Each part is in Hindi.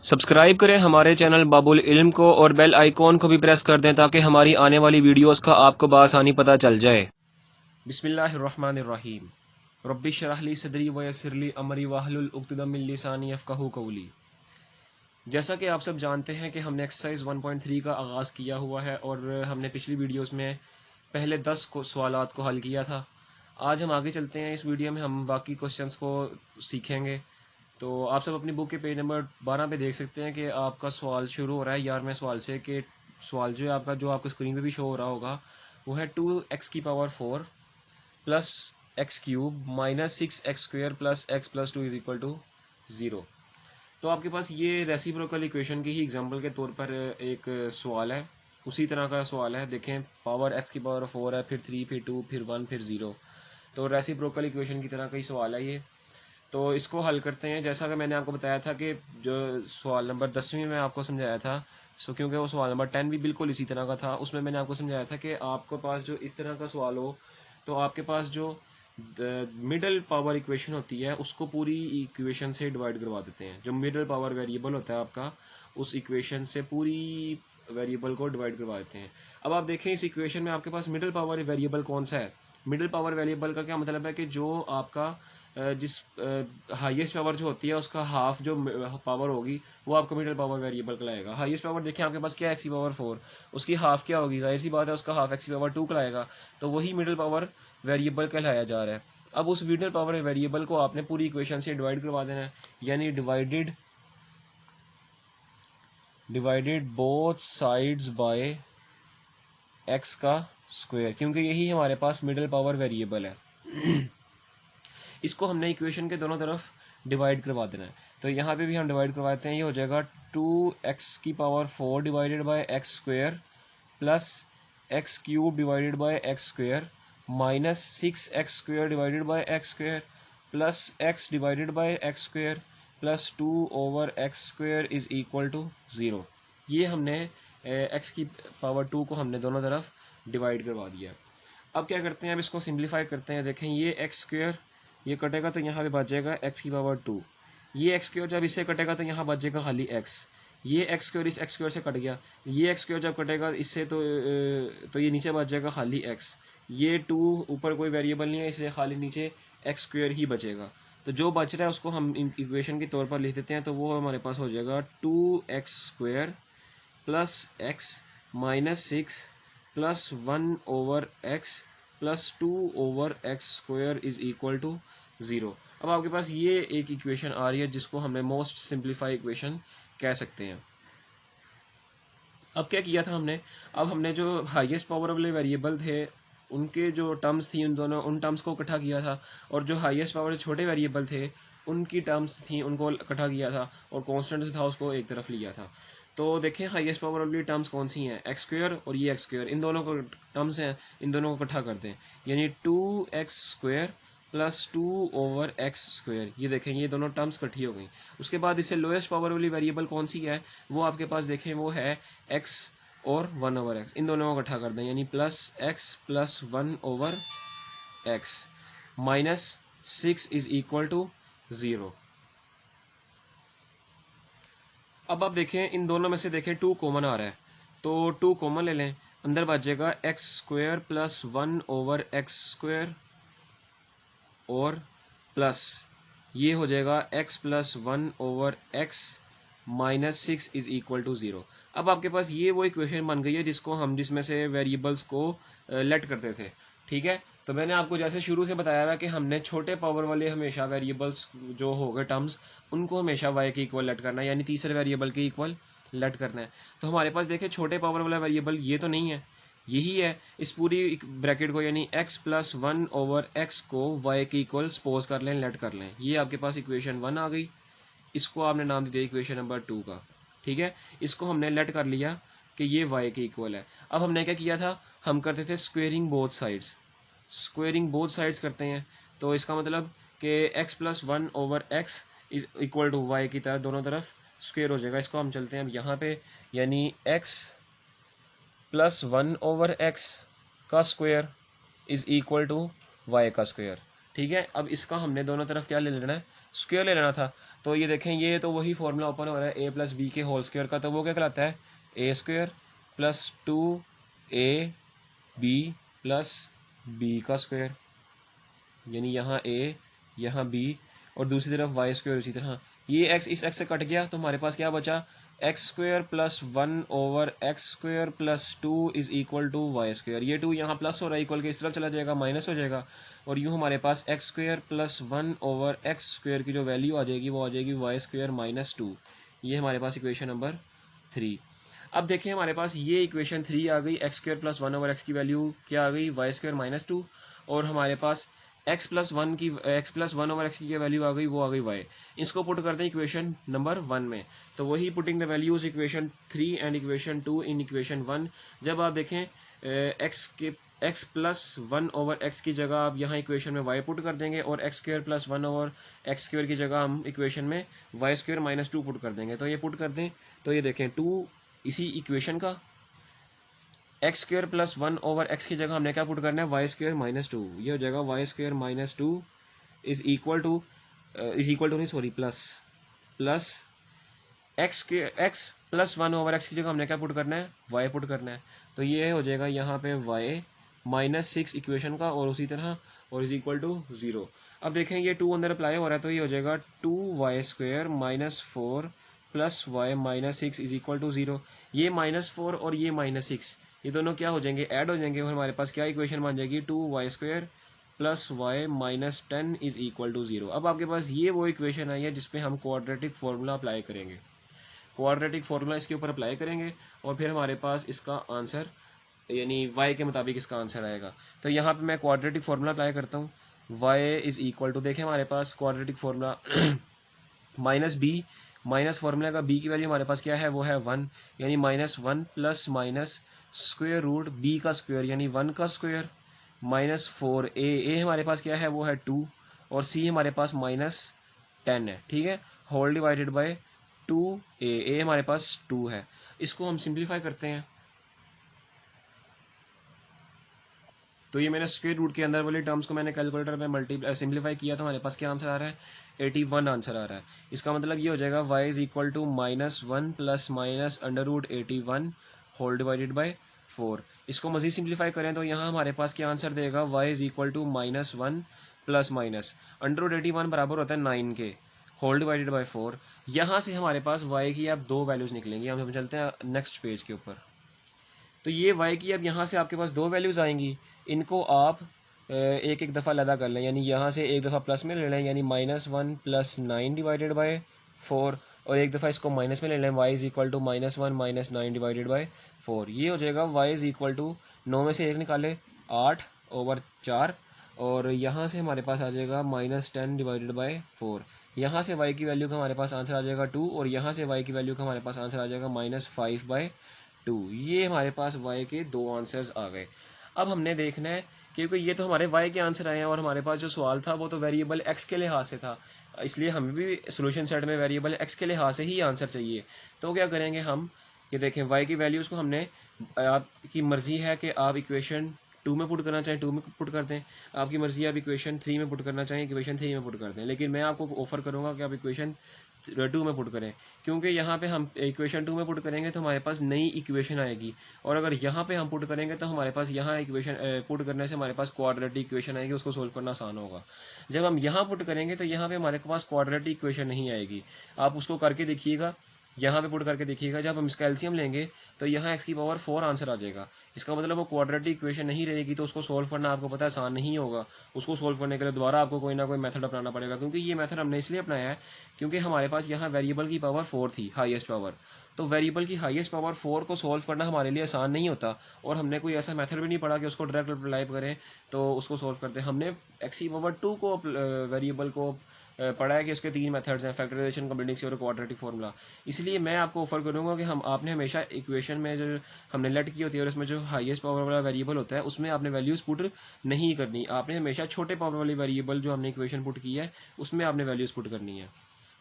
सब्सक्राइब करें हमारे चैनल बाबुल इल्म को और बेल आइकॉन को भी प्रेस कर दें ताकि हमारी आने वाली वीडियोस का आपको बआसानी पता चल जाए। बिस्मिल्लाहिर्रहमानिर्रहीम। रब्बि इश्रह ली सदरी व यस्सिर ली अमरी वहलुल उक़्दतम मिन लिसानी यफ़क़हू क़ौली। जैसा कि आप सब जानते हैं कि हमने एक्सरसाइज 1.3 का आगाज़ किया हुआ है और हमने पिछली वीडियोस में पहले 10 सवालात को हल किया था। आज हम आगे चलते हैं, इस वीडियो में हम बाकी क्वेश्चंस को सीखेंगे। तो आप सब अपनी बुक के पेज नंबर 12 पे देख सकते हैं कि आपका सवाल शुरू हो रहा है 11वें सवाल से। कि सवाल जो है आपका, जो आपको स्क्रीन पे भी शो हो रहा होगा, वो है 2x⁴ plus x³ minus 6x² plus x plus 2 is equal to 0। तो आपके पास ये रेसिप्रोकल इक्वेशन की ही एग्जांपल के तौर पर एक सवाल है, उसी तरह का सवाल है। देखें, पावर x⁴ है, फिर 3, फिर 2, फिर 1, फिर 0। तो रेसिप्रोकल इक्वेशन की तरह का ही सवाल है ये। तो इसको हल करते हैं। जैसा कि मैंने आपको बताया था कि जो सवाल नंबर 10वीं में आपको समझाया था, क्योंकि वो सवाल नंबर 10 भी बिल्कुल इसी तरह का था, उसमें मैंने आपको समझाया था कि आपके पास जो इस तरह का सवाल हो तो आपके पास जो मिडल पावर इक्वेशन होती है उसको पूरी इक्वेशन से डिवाइड करवा देते हैं। जो मिडल पावर वेरिएबल होता है आपका, उस इक्वेशन से पूरी वेरिएबल को डिवाइड करवा देते हैं। अब आप देखें, इस इक्वेशन में आपके पास मिडल पावर वेरिएबल कौन सा है। मिडल पावर वेरिएबल का क्या मतलब है कि जो आपका जिस हाईएस्ट पावर जो होती है उसका हाफ जो पावर होगी वो आपको मिडल पावर वेरिएबल कहलाएगा। हाईएस्ट पावर देखें आपके पास क्या है, x⁴, उसकी हाफ क्या होगी, जाहिर सी बात है उसका हाफ x⁴ कहलाएगा। तो वही मिडल पावर वेरिएबल कहलाया जा रहा है। अब उस मिडल पावर वेरिएबल को आपने पूरी इक्वेशन से डिवाइड करवा देना है, यानी divided both sides by x का स्क्वायर, क्योंकि यही हमारे पास मिडल पावर वेरिएबल है। इसको हमने इक्वेशन के दोनों तरफ डिवाइड करवा देना है। तो यहाँ पे भी हम डिवाइड करवाते हैं। ये हो जाएगा 2x⁴ divided by x² plus x³ divided by x² minus 6x² divided by x² plus x divided by x² plus 2/x² is equal to 0। ये हमने x⁴ को हमने दोनों तरफ डिवाइड करवा दिया। अब क्या करते हैं, अब इसको सिंप्लीफाई करते हैं। देखें, ये x², ये कटेगा तो यहाँ पे बचेगा x⁴। ये x² जब इससे कटेगा तो यहाँ बचेगा खाली x। ये x² इस x² से कट गया। ये x² जब कटेगा इससे तो ये नीचे बच जाएगा खाली x। ये 2 ऊपर कोई वेरिएबल नहीं है, इसलिए खाली नीचे x² ही बचेगा। तो जो बच रहा है उसको हम इक्वेशन के तौर पर लिख देते हैं। तो वो हमारे पास हो जाएगा 2x² plus x minus 6 plus 1/x plus 2/x² is equal to 0। अब आपके पास ये एक इक्वेशन आ रही है जिसको हमने मोस्ट सिंप्लीफाई इक्वेशन कह सकते हैं। अब क्या किया था हमने, अब हमने जो हाईएस्ट पावर वाले वेरिएबल थे उनके जो टर्म्स थी उन टर्म्स को इकट्ठा किया था, और जो हाईएस्ट पावर छोटे वेरिएबल थे उनकी टर्म्स थी उनको इकट्ठा किया था, और कांस्टेंट था उसको एक तरफ लिया था। तो देखें, हाईएस्ट पावर वाली टर्म्स कौन सी हैं, x² और ये x², इन दोनों को टर्म्स हैं, इन दोनों को इकट्ठा करते हैं, यानी 2x² प्लस 2/x²। ये देखें, ये दोनों टर्म्स इकट्ठी हो गई। उसके बाद इससे लोएस्ट पावर वाली वेरिएबल कौन सी है, वो आपके पास देखें वो है x और 1/x। इन दोनों को इकट्ठा कर दें, यानी plus x plus 1/x minus 6 is equal to 0। अब आप देखें, इन दोनों में से देखें 2 कॉमन आ रहा है, तो 2 कॉमन ले लें। अंदर बच जाएगा x² प्लस 1/x² और प्लस ये हो जाएगा x plus 1/x minus 6 is equal to 0। अब आपके पास ये वो इक्वेशन बन गई है जिसमें से वेरिएबल्स को लेट करते थे। ठीक है, तो मैंने आपको जैसे शुरू से बताया हुआ कि हमने छोटे पावर वाले हमेशा वेरिएबल्स जो हो गए टर्म्स, उनको हमेशा y के इक्वल लेट करना है, यानी तीसरे वेरिएबल के इक्वल लेट करना है। तो हमारे पास देखें, छोटे पावर वाला वेरिएबल ये तो नहीं है, यही है। इस पूरी ब्रैकेट को यानी x प्लस 1/x को y के इक्वल सपोज कर लें, लेट कर लें। ये आपके पास इक्वेशन 1 आ गई। इसको आपने नाम दे दिया इक्वेशन नंबर 2 का। ठीक है, इसको हमने लेट कर लिया कि ये y के इक्वल है। अब हमने क्या किया था, हम करते थे squaring both sides. Squaring both sides करते हैं, तो इसका मतलब कि x plus 1/x is equal to y की तरह दोनों तरफ स्क्वेयर हो जाएगा। इसको हम चलते हैं अब यहाँ पे, यानी x प्लस 1/x का square is equal to y का स्क्वायर। ठीक है, अब इसका हमने दोनों तरफ क्या ले लेना है, स्क्वायर ले लेना था। तो ये देखें, ये तो वही फॉर्मूला ओपन हो रहा है ए प्लस बी के होल स्क्वायर का, तो वो क्या कहलाता है, A square plus 2 B plus B का स्क्वायर, यानी यहाँ ए यहाँ बी और दूसरी तरफ वाई स्क्वायर उसी तरह। ये एक्स इस एक्स से कट गया तो हमारे पास क्या बचा, x square plus 1/x² plus 2 is equal to y square. ये 2 यहाँ प्लस हो रहा है, इक्वल के इस तरफ चला जाएगा, माइनस हो जाएगा, और यूँ हमारे पास एक्स स्क्वायर प्लस 1/x² की जो वैल्यू आ जाएगी वो आ जाएगी वाई स्क्वायर माइनस 2। ये हमारे पास इक्वेशन नंबर 3। अब देखें हमारे पास ये इक्वेशन 3 आ गई, एक्स स्क्वायर प्लस 1/x की वैल्यू क्या आ गई, वाई स्क्वायर माइनस 2, और हमारे पास x प्लस 1/x की वैल्यू आ गई, वो आ गई y। इसको पुट करते हैं इक्वेशन नंबर 1 में, तो वही putting the values equation 3 and equation 2 in equation 1। जब आप देखें x प्लस 1/x की जगह आप यहाँ इक्वेशन में y पुट कर देंगे, और x स्क्वायर प्लस 1/x² की जगह हम इक्वेशन में वाई स्क्वायर माइनस 2 पुट कर देंगे। तो ये पुट कर दें तो ये देखें 2 इसी इक्वेशन का, एक्स स्क्वायर प्लस 1/x की जगह हमने क्या पुट करना है, वाई स्क्वायर माइनस 2। ये हो जाएगा Y square minus 2 is equal to नहीं sorry plus X plus 1/x की जगह हमने क्या पुट करना है, वाई पुट करना है। तो ये हो जाएगा यहाँ पे वाई माइनस 6 इक्वेशन का, और उसी तरह और इज इक्वल टू 0। अब देखें ये 2 अंदर अप्लाई हो रहा है, तो ये हो जाएगा 2y² minus 4 plus y minus 6 is equal to 0। ये -4 और ये -6 ये दोनों क्या हो जाएंगे, ऐड हो जाएंगे, और हमारे पास क्या इक्वेशन बन जाएगी, 2y² plus y minus 10 is equal to 0। अब आपके पास ये वो इक्वेशन आई है जिसपे हम क्वाड्रेटिक फार्मूला अप्लाई करेंगे। क्वाड्रेटिक फार्मूला इसके ऊपर अप्लाई करेंगे और फिर हमारे पास इसका आंसर यानी y के मुताबिक इसका आंसर आएगा। तो यहाँ पे मैं क्वाड्रेटिक फार्मूला अप्लाई करता हूँ, y इज इक्वल टू, देखें हमारे पास quadratic formula minus B, minus formula का b की वैल्यू हमारे पास क्या है, वो है 1, यानी -1 plus minus square root b का स्क्वायर यानी 1 का स्क्वायर माइनस 4a हमारे पास क्या है, वो है 2, और c हमारे पास -10 है, ठीक है, होल डिवाइडेड बाय 2a हमारे पास 2 है। इसको हम सिंप्लीफाई करते हैं, तो ये मैंने स्क्वायर रूट के अंदर वाली टर्म्स को मैंने कैलकुलेटर में सिंप्लीफाई किया, तो हमारे पास क्या आंसर आ रहा है, 81 आंसर आ रहा है। इसका मतलब ये हो जाएगा y is equal to -1 plus minus √81 whole divided by 4। इसको मजीद सिंप्लीफाई करें तो यहाँ हमारे पास क्या आंसर देगा, y is equal to -1 plus minus √81 बराबर होता है 9 के, होल डिवाइडेड बाय 4। यहाँ से हमारे पास y की अब 2 वैल्यूज निकलेंगी। हम चलते हैं नेक्स्ट पेज के ऊपर, तो ये y की अब यहाँ से आपके पास 2 वैल्यूज आएंगी, इनको आप एक एक दफ़ा लदा कर लें, यानी यहाँ से एक दफ़ा प्लस में ले लें, यानी -1 प्लस 9 डिवाइडेड बाय 4, और एक दफ़ा इसको माइनस में ले लें, y is equal to -1 minus 9 divided by 4। ये हो जाएगा y इज इक्वल टू 9 में से 1 निकाले 8/4, और यहाँ से हमारे पास आ जाएगा -10 डिवाइडेड बाय 4। यहाँ से y की वैल्यू का हमारे पास आंसर आ जाएगा 2, और यहाँ से y की वैल्यू का हमारे पास आंसर आ जाएगा -5/2। ये हमारे पास y के 2 आंसर्स आ गए। अब हमने देखना है, क्योंकि ये तो हमारे y के आंसर आए हैं और हमारे पास जो सवाल था वो तो वेरिएबल x के लिहाज से था, इसलिए हमें भी सोल्यूशन सेट में वेरिएबल x के लिहाज से ही आंसर चाहिए। तो क्या करेंगे हम, ये देखें y की वैल्यूज़ को हमने, आपकी मर्ज़ी है कि आप इक्वेशन 2 में पुट करना चाहें 2 में पुट कर दें, आपकी मर्ज़ी है आप इक्वेशन 3 में पुट करना चाहें इक्वेशन 3 में पुट कर दें, लेकिन मैं आपको ऑफर करूँगा कि आप इक्वेशन 2 में पुट करें, क्योंकि यहाँ पे हम इक्वेशन 2 में पुट करेंगे तो हमारे पास नई इक्वेशन आएगी, और अगर यहाँ पे हम पुट करेंगे तो हमारे पास यहाँ इक्वेशन पुट करने से हमारे पास क्वाड्रेटिक इक्वेशन आएगी, उसको सोल्व करना आसान होगा। जब हम यहाँ पुट करेंगे तो यहाँ पे हमारे पास क्वाड्रेटिक इक्वेशन नहीं आएगी, आप उसको करके देखिएगा, यहाँ पे पुट करके देखिएगा, जब हम इसका एलसीएम लेंगे तो यहाँ x की पावर 4 आंसर आ जाएगा। इसका मतलब वो क्वाड्रेटिक इक्वेशन नहीं रहेगी, तो उसको सोल्व करना आपको पता है आसान नहीं होगा। उसको सोल्व करने के लिए दोबारा आपको कोई ना कोई मेथड अपनाना पड़ेगा, क्योंकि ये मेथड हमने इसलिए अपनाया है क्योंकि हमारे पास यहाँ वेरिएबल की पावर 4 थी, हाईएस्ट पावर। तो वेरिएबल की हाईएस्ट पावर 4 को सोल्व करना हमारे लिए आसान नहीं होता, और हमने कोई ऐसा मेथड भी नहीं पढ़ा कि उसको डायरेक्ट अप्लाई करें तो उसको सोल्व करते हैं। हमने x की पावर 2 को वेरिएबल को पढ़ा है कि उसके 3 मेथड्स हैं, फैक्टराइजेशन, कंप्लीटिंग और क्वाड्रेटिक फार्मूला। इसलिए मैं आपको ऑफर करूंगा कि आपने हमेशा इक्वेशन में जो हमने लेट की होती है और उसमें जो हाईएस्ट पावर वाला वेरिएबल होता है उसमें आपने वैल्यूज पुट नहीं करनी, आपने हमेशा छोटे पावर वाली वेरिएबल जो हमने इक्वेशन पुट की है उसमें आपने वैल्यूज पुट करनी है,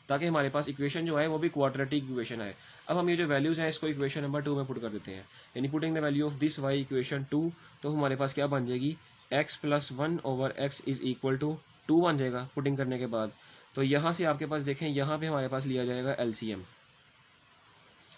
ताकि हमारे पास इक्वेशन जो है वो भी क्वाड्रेटिक इक्वेशन है। अब हम ये जो वैल्यूज हैं इसको इक्वेशन नंबर 2 में पुट कर देते हैं, यानी putting the value of this y equation 2, तो हमारे पास क्या बन जाएगी, x plus 1/x is equal to 2 बन जाएगा पुटिंग करने के बाद। तो यहाँ से आपके पास देखें, यहाँ पे हमारे पास लिया जाएगा एलसीएम,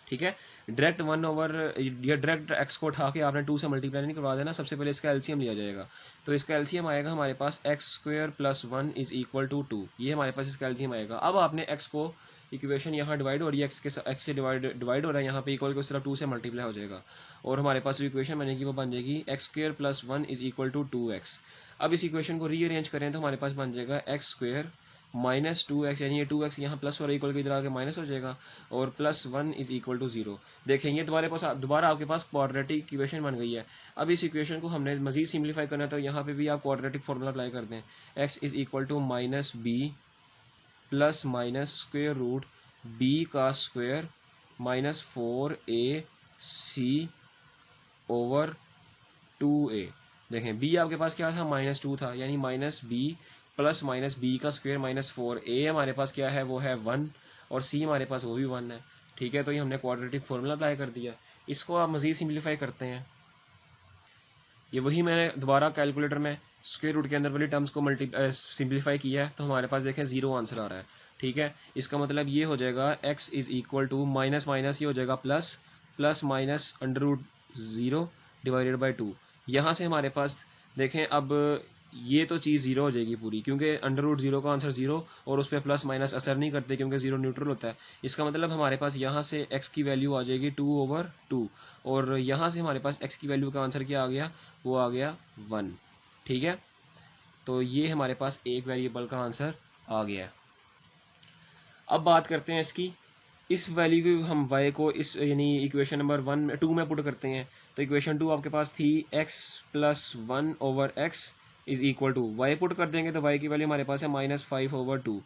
ठीक है। डायरेक्ट 1 ओवर या डायरेक्ट एक्स को उठा के आपने 2 से मल्टीप्लाई नहीं करवा देना, सबसे पहले इसका एलसीएम लिया जाएगा। तो इसका एलसीएम आएगा हमारे पास X square plus 1 is equal to 2, ये हमारे पास इसका एलसीएम आएगा। अब आपने एक्स को इक्वेशन यहाँ डिवाइड हो रही है, एक्स से डिवाइड हो रहा है, यहाँ पे इक्वल को सिर्फ 2 से मल्टीप्लाई हो जाएगा और हमारे पास जो इक्वेशन बनेगी वो बन जाएगी x square plus 1 is equal to 2x। अब इस इक्वेशन को रीअरेंज करें तो हमारे पास बन जाएगा एक्स स्क्वायर माइनस 2x, यानी ये 2x यहाँ प्लस और इक्वल की इधर आके माइनस हो जाएगा और प्लस 1 इज इक्वल टू 0। देखेंगे दोबारा आपके पास क्वाड्रेटिक इक्वेशन बन गई है। अब इस इक्वेशन को हमने मजीद सिंप्लीफाई करना है, तो यहाँ पे भी आप क्वाड्रेटिक फॉर्मूला अप्लाई कर दें, x is equal to minus B plus minus square root B का square minus 4ac over 2a। देखें b आपके पास क्या था, -2 था, यानी minus B plus minus B का स्क्वायर माइनस 4a हमारे पास क्या है, वो है 1 और c हमारे पास वो भी 1 है, ठीक है। तो ये हमने क्वाड्रेटिक फॉर्मूला अप्लाई कर दिया। इसको आप मजीद सिंप्लीफाई करते हैं, ये वही मैंने दोबारा कैलकुलेटर में स्क्वायर रूट के अंदर वाली टर्म्स को सिंप्लीफाई किया है, तो हमारे पास देखें 0 आंसर आ रहा है, ठीक है। इसका मतलब ये हो जाएगा x is equal to minus minus ये हो जाएगा plus, plus minus under root 0 divided by 2। यहाँ से हमारे पास देखें, अब ये तो चीज़ 0 हो जाएगी पूरी, क्योंकि अंडर रूट 0 का आंसर 0 और उस पर प्लस माइनस असर नहीं करते क्योंकि 0 न्यूट्रल होता है। इसका मतलब हमारे पास यहाँ से x की वैल्यू आ जाएगी 2/2 और यहाँ से हमारे पास x की वैल्यू का आंसर क्या आ गया, वो आ गया 1, ठीक है। तो ये हमारे पास एक वेरिएबल का आंसर आ गया है। अब बात करते हैं इसकी, इस वैल्यू की हम y को इस यानी इक्वेशन नंबर 2 में पुट करते हैं। तो इक्वेशन 2 आपके पास थी x plus 1 over x is equal to, y put कर देंगे तो y की वैल्यू हमारे पास है -5/2।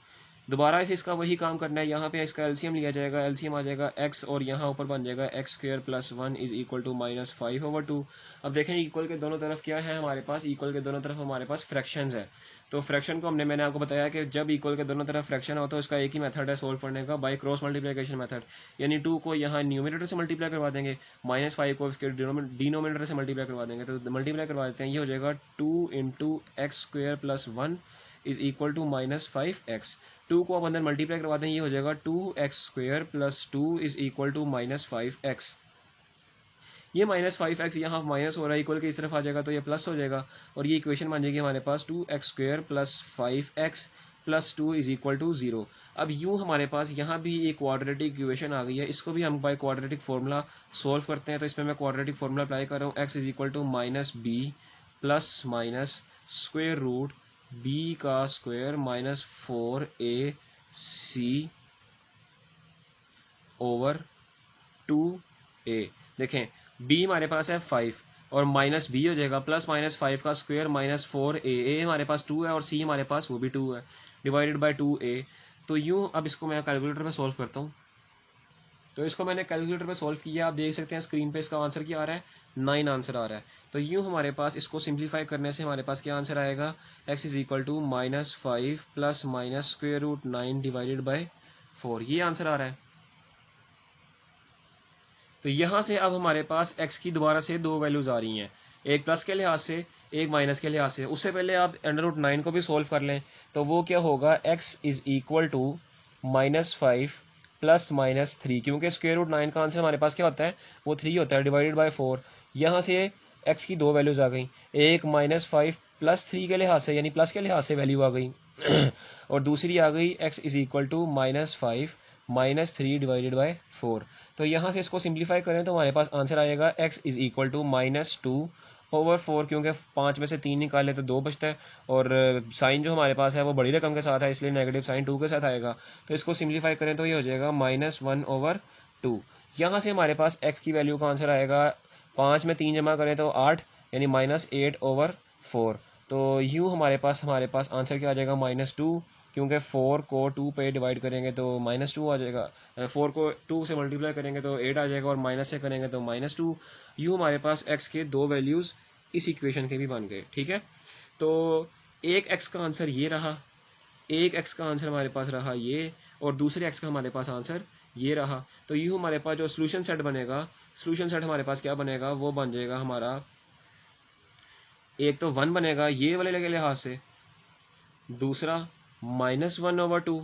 दोबारा इसे इसका वही काम करना है, यहाँ पे इसका एलसीएम लिया जाएगा, एलसीएम आ जाएगा x और यहाँ ऊपर बन जाएगा x square plus 1 is equal to -5/2। अब देखें इक्वल के दोनों तरफ क्या है हमारे पास, इक्वल के दोनों तरफ हमारे पास फ्रैक्शंस है। तो फ्रैक्शन को मैंने आपको बताया कि जब इक्वल के दोनों तरफ फ्रैक्शन हो तो इसका एक ही मेथड है सोल्व करने का, बाय क्रॉस मल्टीप्लिकेशन मेथड। यानी 2 को यहाँ न्यूमिनेटर से मल्टीप्लाई करवा देंगे, -5 को इसके डिनोमिनेटर से मल्टीप्लाई करवा देंगे, तो मल्टीप्लाई करवा देते हैं, ये हो जाएगा 2 into x square plus 1 is equal to -5x। 2 को आप अंदर मल्टीप्लाई करवा दें, ये हो जाएगा 2x square plus 2 is equal to -5x। ये -5x यहाँ माइनस हो रहा है, इक्वल के इस तरफ आ जाएगा तो ये प्लस हो जाएगा और ये इक्वेशन बन जाएगी हमारे पास 2x square plus 5x plus 2 is equal to 0। अब यूँ हमारे पास यहाँ भी एक क्वाड्रेटिक इक्वेशन आ गई है, इसको भी हम बाय क्वाड्रेटिक फॉर्मूला सोल्व करते हैं। तो इसमें मैं क्वाड्रेटिक फॉर्मूला अप्लाई कर रहा हूँ, x is equal to minus B plus minus square root B का square minus 4ac over 2a। देखें b हमारे पास है 5 और माइनस b हो जाएगा प्लस माइनस 5 का स्क्वायर माइनस 4a हमारे पास 2 है और c हमारे पास वो भी 2 है डिवाइडेड बाय 2a। तो यूँ अब इसको मैं कैलकुलेटर में सॉल्व करता हूँ। तो इसको मैंने कैलकुलेटर पे सॉल्व किया, आप देख सकते हैं स्क्रीन पे इसका आंसर क्या आ रहा है, 9 आंसर आ रहा है। तो यूँ हमारे पास इसको सिंप्लीफाई करने से हमारे पास क्या आंसर आएगा, x is equal to -5 plus minus square root 9 divided by 4, ये आंसर आ रहा है। तो यहाँ से अब हमारे पास x की दोबारा से दो वैल्यूज आ रही हैं, एक प्लस के लिहाज से एक माइनस के लिहाज से। उससे पहले आप √9 को भी सोल्व कर लें, तो वो क्या होगा, x is equal to -5 plus -3, क्योंकि √9 का आंसर हमारे पास क्या होता है, वो 3 होता है डिवाइडेड बाय 4। यहाँ से x की दो वैल्यूज आ गई, एक -5 प्लस 3 के लिहाज से यानी प्लस के लिहाज से वैल्यू आ गई और दूसरी आ गई x is equal to -5 -3 divided by 4। तो यहाँ से इसको सिंप्लीफाई करें तो हमारे पास आंसर आएगा x इज इक्वल टू -2/4, क्योंकि 5 में से 3 निकाले तो 2 बचता है और साइन जो हमारे पास है वो बड़ी रकम के साथ है, इसलिए नेगेटिव साइन 2 के साथ आएगा। तो इसको सिंप्लीफाई करें तो ये हो जाएगा -1/2। यहाँ से हमारे पास x की वैल्यू का आंसर आएगा, 5 में 3 जमा करें तो 8 यानी -8/4। तो यूँ हमारे पास आंसर क्या आ जाएगा, -2, क्योंकि 4 को 2 पे डिवाइड करेंगे तो -2 आ जाएगा, 4 को 2 से मल्टीप्लाई करेंगे तो 8 आ जाएगा और माइनस से करेंगे तो -2। यूँ हमारे पास x के दो वैल्यूज़ इस इक्वेशन के भी बन गए, ठीक है। तो एक x का आंसर ये रहा, एक x का आंसर हमारे पास रहा ये, और दूसरे x का हमारे पास आंसर ये रहा। तो यूँ हमारे पास जो सोल्यूशन सेट बनेगा, सोल्यूशन सेट हमारे पास क्या बनेगा, वो बन जाएगा हमारा, एक तो 1 बनेगा ये वाले के लिहाज से, दूसरा -1/2,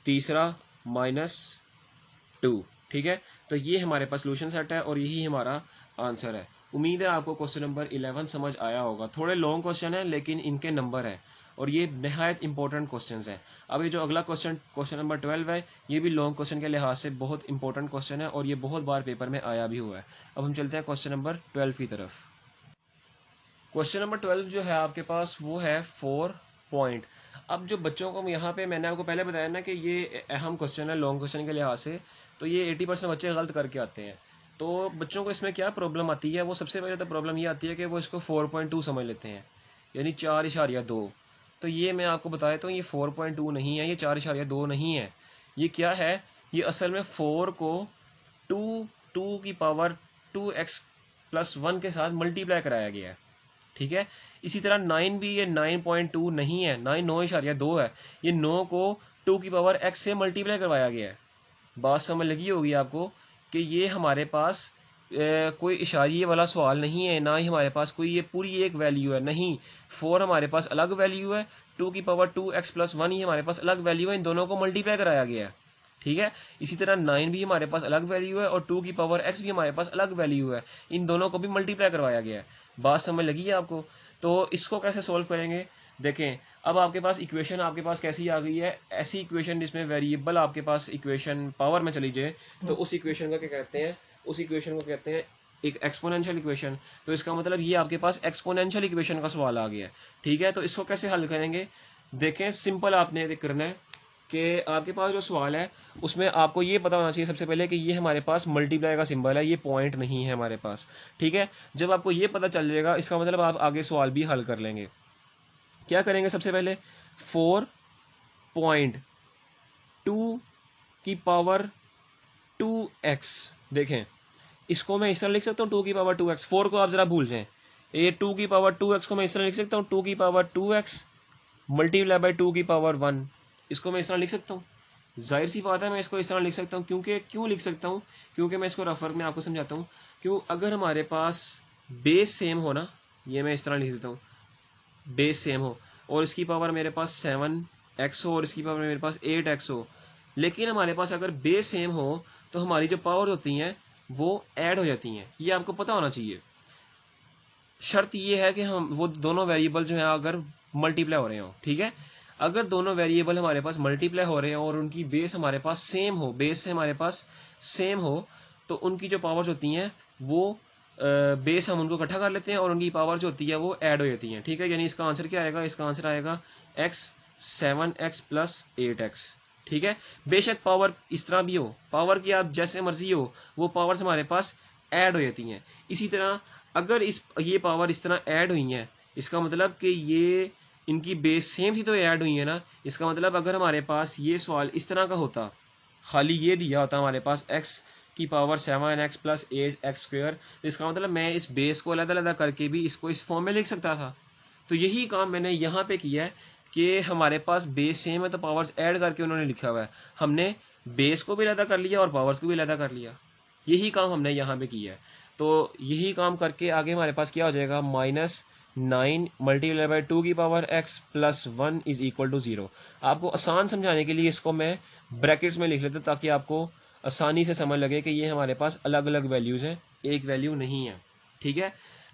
तीसरा -2। ठीक है, तो ये हमारे पास सोल्यूशन सेट है और यही हमारा आंसर है। उम्मीद है आपको क्वेश्चन नंबर 11 समझ आया होगा। थोड़े लॉन्ग क्वेश्चन है लेकिन इनके नंबर है और ये नहायत इंपॉर्टेंट क्वेश्चंस हैं। अब ये जो अगला क्वेश्चन नंबर 12 है, ये भी लॉन्ग क्वेश्चन के लिहाज से बहुत इंपॉर्टेंट क्वेश्चन है और ये बहुत बार पेपर में आया भी हुआ है। अब हम चलते हैं क्वेश्चन नंबर 12 की तरफ। क्वेश्चन नंबर 12 जो है आपके पास वो है 4 पॉइंट। अब जो बच्चों को यहाँ पे मैंने आपको पहले बताया ना कि ये अहम क्वेश्चन है लॉन्ग क्वेश्चन के लिहाज से, तो ये 80% बच्चे गलत करके आते हैं। तो बच्चों को इसमें क्या प्रॉब्लम आती है, वो सबसे पहले तो प्रॉब्लम ये आती है कि वो इसको 4.2 समझ लेते हैं, यानी 4.2। तो ये मैं आपको बताया तो ये 4.2 नहीं है, ये 4.2 नहीं है। ये क्या है, ये असल में 4 को 2 की पावर 2x+1 के साथ मल्टीप्लाई कराया गया है। ठीक है, इसी तरह 9 भी ये 9.2 नहीं है, 9.2 है। ये 9 को 2 की पावर x से मल्टीप्लाई करवाया गया है। बात समझ लगी होगी आपको कि ये हमारे पास कोई इशारिये वाला सवाल नहीं है, ना ही हमारे पास कोई ये पूरी एक वैल्यू है। नहीं, 4 हमारे पास अलग वैल्यू है, 2 की पावर 2x+1 ही हमारे पास अलग वैल्यू है। इन दोनों को मल्टीप्लाई कराया गया है। ठीक है, इसी तरह 9 भी हमारे पास अलग वैल्यू है और 2 की पावर x भी हमारे पास अलग वैल्यू है। इन दोनों को भी मल्टीप्लाई करवाया गया है। बात समझ लगी है आपको? तो इसको कैसे सोल्व करेंगे, देखें। अब आपके पास इक्वेशन आपके पास कैसी आ गई है, ऐसी इक्वेशन जिसमें वेरिएबल आपके पास इक्वेशन पावर में चली जाए, तो उस इक्वेशन का क्या कहते हैं, उस इक्वेशन को कहते हैं एक एक्सपोनेंशियल इक्वेशन। तो इसका मतलब ये आपके पास एक्सपोनेंशियल इक्वेशन का सवाल आ गया है। ठीक है, तो इसको कैसे हल करेंगे, देखें। सिंपल आपने करना है कि आपके पास जो सवाल है उसमें आपको ये पता होना चाहिए सबसे पहले कि ये हमारे पास मल्टीप्लाई का सिंबल है, ये पॉइंट नहीं है हमारे पास। ठीक है, जब आपको ये पता चल जाएगा इसका मतलब आप आगे सवाल भी हल कर लेंगे। क्या करेंगे, सबसे पहले 4.2 की पावर 2x, देखें इसको मैं इस तरह लिख सकता हूँ 2 की पावर 2x। 4 को आप जरा भूल जाएं, ये 2 की पावर 2x को मैं इस तरह लिख सकता हूँ 2 की पावर 2x मल्टीप्लाई बाई 2 की पावर 1। इसको मैं इस तरह लिख सकता हूँ। जाहिर सी बात है मैं इसको इस तरह लिख सकता हूँ, क्योंकि क्यों लिख सकता हूँ, क्योंकि मैं इसको रफर में आपको समझाता हूँ। क्यों, अगर हमारे पास बेस सेम हो ना, ये मैं इस तरह लिख देता हूँ, बेस सेम हो और इसकी पावर मेरे पास 7x हो और इसकी पावर मेरे पास 8x हो, लेकिन हमारे पास अगर बेस सेम हो तो हमारी जो पावर होती हैं वो ऐड हो जाती हैं। ये आपको पता होना चाहिए। शर्त ये है कि हम वो दोनों वेरिएबल जो हैं अगर मल्टीप्लाई हो रहे हो। ठीक है, अगर दोनों वेरिएबल हमारे पास मल्टीप्लाई हो रहे हैं और उनकी बेस हमारे पास सेम हो, बेस से हमारे पास सेम हो, तो उनकी जो पावर्स होती हैं वो बेस हम उनको इकट्ठा कर लेते हैं और उनकी पावर जो होती है वो ऐड हो जाती हैं। ठीक है, यानी इसका आंसर क्या आएगा, इसका आंसर आएगा x 7x + 8x। ठीक है, बेशक पावर इस तरह भी हो, पावर की आप जैसे मर्जी हो, वो पावर्स हमारे पास ऐड हो जाती हैं। इसी तरह अगर ये पावर इस तरह ऐड हुई हैं, इसका मतलब कि ये इनकी बेस सेम थी तो ऐड हुई है ना। इसका मतलब अगर हमारे पास ये सवाल इस तरह का होता, खाली ये दिया होता हमारे पास x की पावर 7x + 8x², तो इसका मतलब मैं इस बेस को अलग-अलग करके भी इसको इस फॉर्म में लिख सकता था। तो यही काम मैंने यहाँ पे किया है कि हमारे पास बेस सेम है तो पावर्स ऐड करके उन्होंने लिखा हुआ है। हमने बेस को भी अलग कर लिया और पावर्स को भी अलग कर लिया। यही काम हमने यहाँ पे किया है। तो यही काम करके आगे हमारे पास क्या हो जाएगा, -9 मल्टीप्लाई बाई 2 की पावर x + 1 = 0। आपको आसान समझाने के लिए इसको मैं ब्रैकेट्स में लिख लेता हूँ ताकि आपको आसानी से समझ लगे कि ये हमारे पास अलग अलग वैल्यूज़ हैं, एक वैल्यू नहीं है। ठीक है,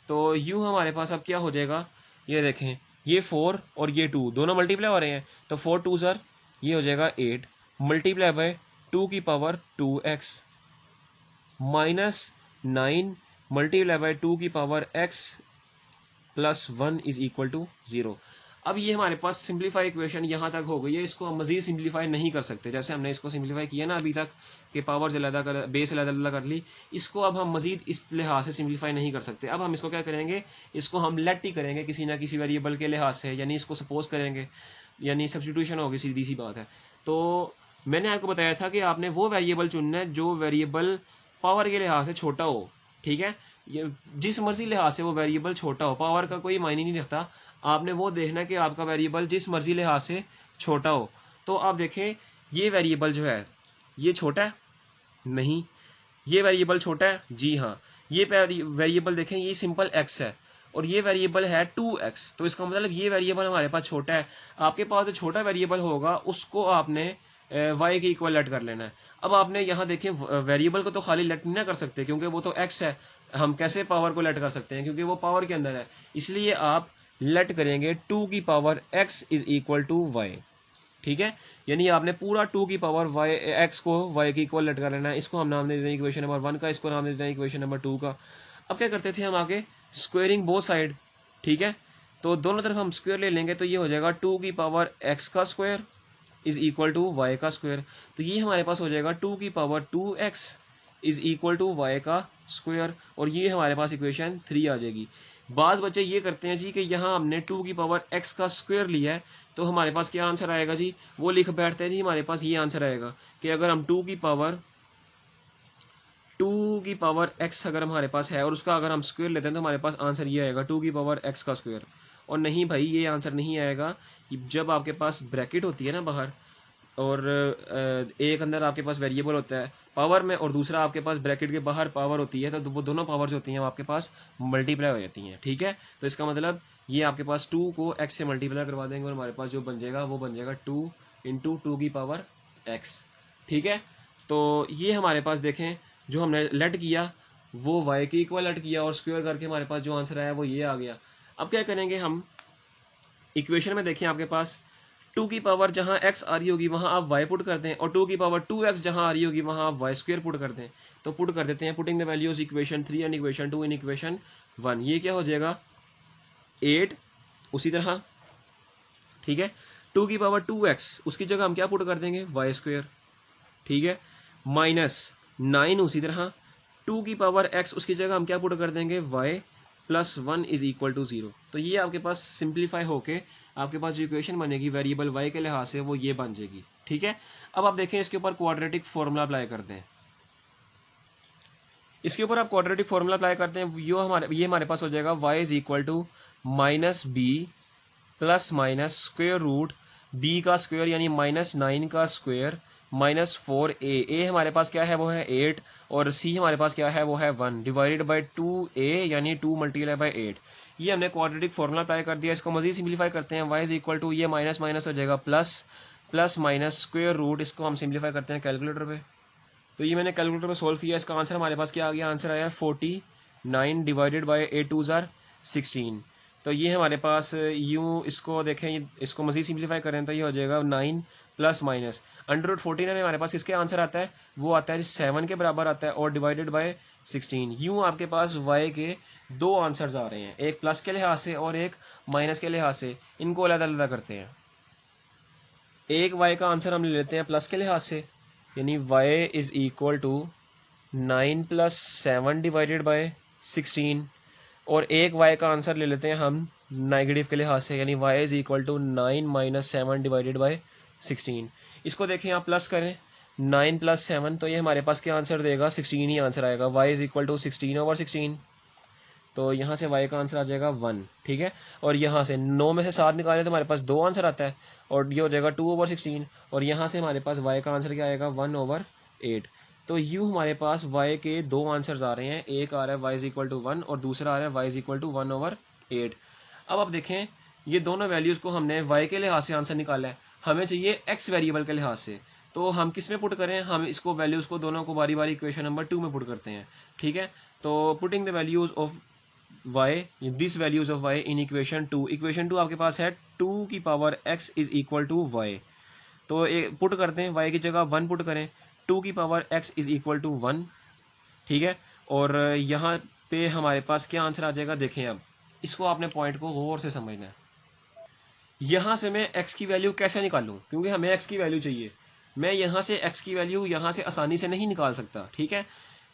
तो यूँ हमारे पास अब क्या हो जाएगा, ये देखें, ये 4 और ये 2 दोनों मल्टीप्लाई हो रहे हैं, तो 4 2 ज़र ये हो जाएगा 8 मल्टीप्लाई बाई 2 की पावर 2x -9 मल्टीप्लाई बाई 2 की पावर x + 1 = 0। अब ये हमारे पास सिंप्लीफाई इक्वेशन यहाँ तक हो गई है। इसको हम मजीद सिंप्लीफाई नहीं कर सकते, जैसे हमने इसको सिंप्लीफाई किया ना अभी तक कि पावर अलग कर, बेस अलग कर ली। इसको अब हम मजीद इस लिहाज से सिंप्लीफाई नहीं कर सकते। अब हम इसको क्या करेंगे, इसको हम लेट ही करेंगे किसी ना किसी वेरिएबल के लिहाज से, यानी इसको सपोज करेंगे, यानी सब्सटीट्यूशन होगी, सीधी सी बात है। तो मैंने आपको बताया था कि आपने वो वेरिएबल चुनना है जो वेरिएबल पावर के लिहाज से छोटा हो। ठीक है, ये जिस मर्जी लिहाज से वो वेरिएबल छोटा हो, पावर का कोई मायने नहीं रखता। आपने वो देखना है कि आपका वेरिएबल जिस मर्जी लिहाज से छोटा हो। तो आप देखें, ये वेरिएबल जो है ये छोटा है, नहीं। ये वेरिएबल छोटा है, जी हाँ। ये वेरिएबल देखें, ये सिंपल x है और ये वेरिएबल है 2x, तो इसका मतलब ये वेरिएबल हमारे पास छोटा है। आपके पास जो छोटा वेरिएबल होगा उसको आपने y के इक्वल लेट कर लेना है। अब आपने यहाँ देखें वेरिएबल को तो खाली लेट नहीं ना कर सकते क्योंकि वो तो x है, हम कैसे पावर को लेट कर सकते हैं क्योंकि वो पावर के अंदर है, इसलिए आप लेट करेंगे 2 की power x is equal to y. ठीक है, यानी आपने पूरा 2 की पावर y x को y के इक्वल लेट कर लेना है। इसको हम नाम दे देते हैं इक्वेशन नंबर 1 का, इसको नाम दे देते हैं इक्वेशन नंबर 2 का। अब क्या करते थे हम आगे, स्क्वेयरिंग बोथ साइड। ठीक है, तो दोनों तरफ हम स्क्वायर ले लेंगे तो ये हो जाएगा 2 की पावर x का square is equal to y का स्क्वायर। तो ये हमारे पास हो जाएगा 2 की power 2x is equal to y का स्क्वायर, और ये हमारे पास इक्वेशन 3 आ जाएगी। बाज बच्चे ये करते हैं जी कि यहाँ हमने 2 की पावर x का स्क्वायर लिया है, तो हमारे पास क्या आंसर आएगा जी, वो लिख बैठते हैं जी। हमारे पास ये आंसर आएगा कि अगर हम 2 की पावर x अगर हमारे पास है और उसका अगर हम स्क्वायर लेते हैं तो हमारे पास आंसर ये आएगा 2 की पावर x का स्क्वायर। और नहीं भाई, ये आंसर नहीं आएगा कि जब आपके पास ब्रैकेट होती है ना बाहर, और एक अंदर आपके पास वेरिएबल होता है पावर में और दूसरा आपके पास ब्रैकेट के बाहर पावर होती है, तो वो दोनों पावर्स होती हैं वो आपके पास मल्टीप्लाई हो जाती हैं। ठीक है, तो इसका मतलब ये आपके पास 2 को x से मल्टीप्लाई करवा देंगे और हमारे पास जो बन जाएगा वो बन जाएगा 2 इंटू 2 की पावर x। ठीक है, तो ये हमारे पास देखें जो हमने लेट किया वो y के इक्वल लेट किया और स्क्वायर करके हमारे पास जो आंसर आया वो ये आ गया। अब क्या करेंगे हम, इक्वेशन में देखें आपके पास 2 की पावर जहां x आ रही होगी वहां आप y पुट कर दें, और 2 की पावर 2x जहां आ रही होगी वहां आप y स्क्वायर पुट कर दें। तो पुट कर देते हैं, putting the values equation 3 and equation 2 in equation 1। ये क्या हो जाएगा 8, उसी तरह। ठीक है, 2 की पावर 2x उसकी जगह हम क्या पुट कर देंगे y स्क्वायर। ठीक है, माइनस 9 उसी तरह, 2 की पावर x उसकी जगह हम क्या पुट कर देंगे y plus 1 is equal to 0। तो ये आपके पास सिंप्लीफाई होके आपके पास जो इक्वेशन बनेगी वेरिएबल y के लिहाज से वो ये बन जाएगी। ठीक है, अब आप देखें इसके ऊपर क्वाड्रेटिक फॉर्मूला अप्लाई करते हैं। इसके ऊपर आप क्वाड्रेटिक फॉर्मूला अप्लाई करते हैं, ये हमारे पास हो जाएगा y is equal to minus B plus minus square root B का स्क्वायर यानी माइनस 9 का स्क्वायर माइनस 4a। ए हमारे पास क्या है वो है 8 और c हमारे पास क्या है वो है 1 डिवाइडेड बाई 2a यानी 2 मल्टीप्लाई बाई 8। ये हमने क्वाड्रेटिक फॉर्मूला अप्लाई कर दिया। इसको मजीद सिंप्लीफाई करते हैं, y इज इक्वल टू ये माइनस माइनस हो जाएगा plus, plus minus square root, इसको हम सिंप्लीफाई करते हैं कैलकुलेटर पे। तो ये मैंने कैलकुलेटर पे सोल्व किया, इसका आंसर हमारे पास क्या आ गया, आंसर आया 49 डिवाइडेड बाई 8 2 ज़ार 16। तो ये हमारे पास यूँ इसको देखें, इसको मजीद सिंप्लीफाई करें तो ये हो जाएगा 9 प्लस माइनस √49 हमारे पास किसके आंसर आता है, वो आता है 7 के बराबर आता है और डिवाइडेड बाय 16। यूँ आपके पास y के दो आंसर्स आ रहे हैं, एक प्लस के लिहाज से और एक माइनस के लिहाज से। इनको अलग अलग करते हैं। एक y का आंसर हम ले लेते हैं प्लस के लिहाज से, यानी y is equal to 9 plus 7 divided by 16, और एक y का आंसर ले लेते हैं हम नेगेटिव के लिहाज से, यानी y is equal to 9 minus 7 divided by 16। इसको देखें आप प्लस करें 9 प्लस 7 तो ये हमारे पास क्या आंसर देगा 16 ही आंसर आएगा, y is equal to 16 over 16। तो यहाँ से y का आंसर आ जाएगा 1। ठीक है, और यहाँ से 9 में से 7 निकालें तो हमारे पास 2 आंसर आता है और ये हो जाएगा 2 ओवर 16, और यहाँ से हमारे पास y का आंसर क्या आएगा 1 ओवर 8। तो यूँ हमारे पास y के दो आंसर्स आ रहे हैं, एक आ रहा है y इज इक्वल टू 1 और दूसरा आ रहा है y is equal to 1 over 8। अब आप देखें ये दोनों वैल्यूज़ को हमने y के लिहाज से आंसर निकाला है, हमें चाहिए x वेरिएबल के लिहाज से। तो हम किस में पुट करें, हम इसको वैल्यूज़ को दोनों को बारी बारी इक्वेशन नंबर 2 में पुट करते हैं। ठीक है, तो putting the values of y, this values of y in equation 2। Equation 2 आपके पास है 2 की power x is equal to y। तो एक पुट करते हैं, y की जगह 1 पुट करें, 2 की power x is equal to 1। ठीक है, और यहाँ पे हमारे पास क्या आंसर आ जाएगा देखें। अब इसको आपने पॉइंट को गौर से समझना है। यहाँ से मैं x की वैल्यू कैसे निकालूं, क्योंकि हमें x की वैल्यू चाहिए। मैं यहाँ से x की वैल्यू यहाँ से आसानी से नहीं निकाल सकता। ठीक है,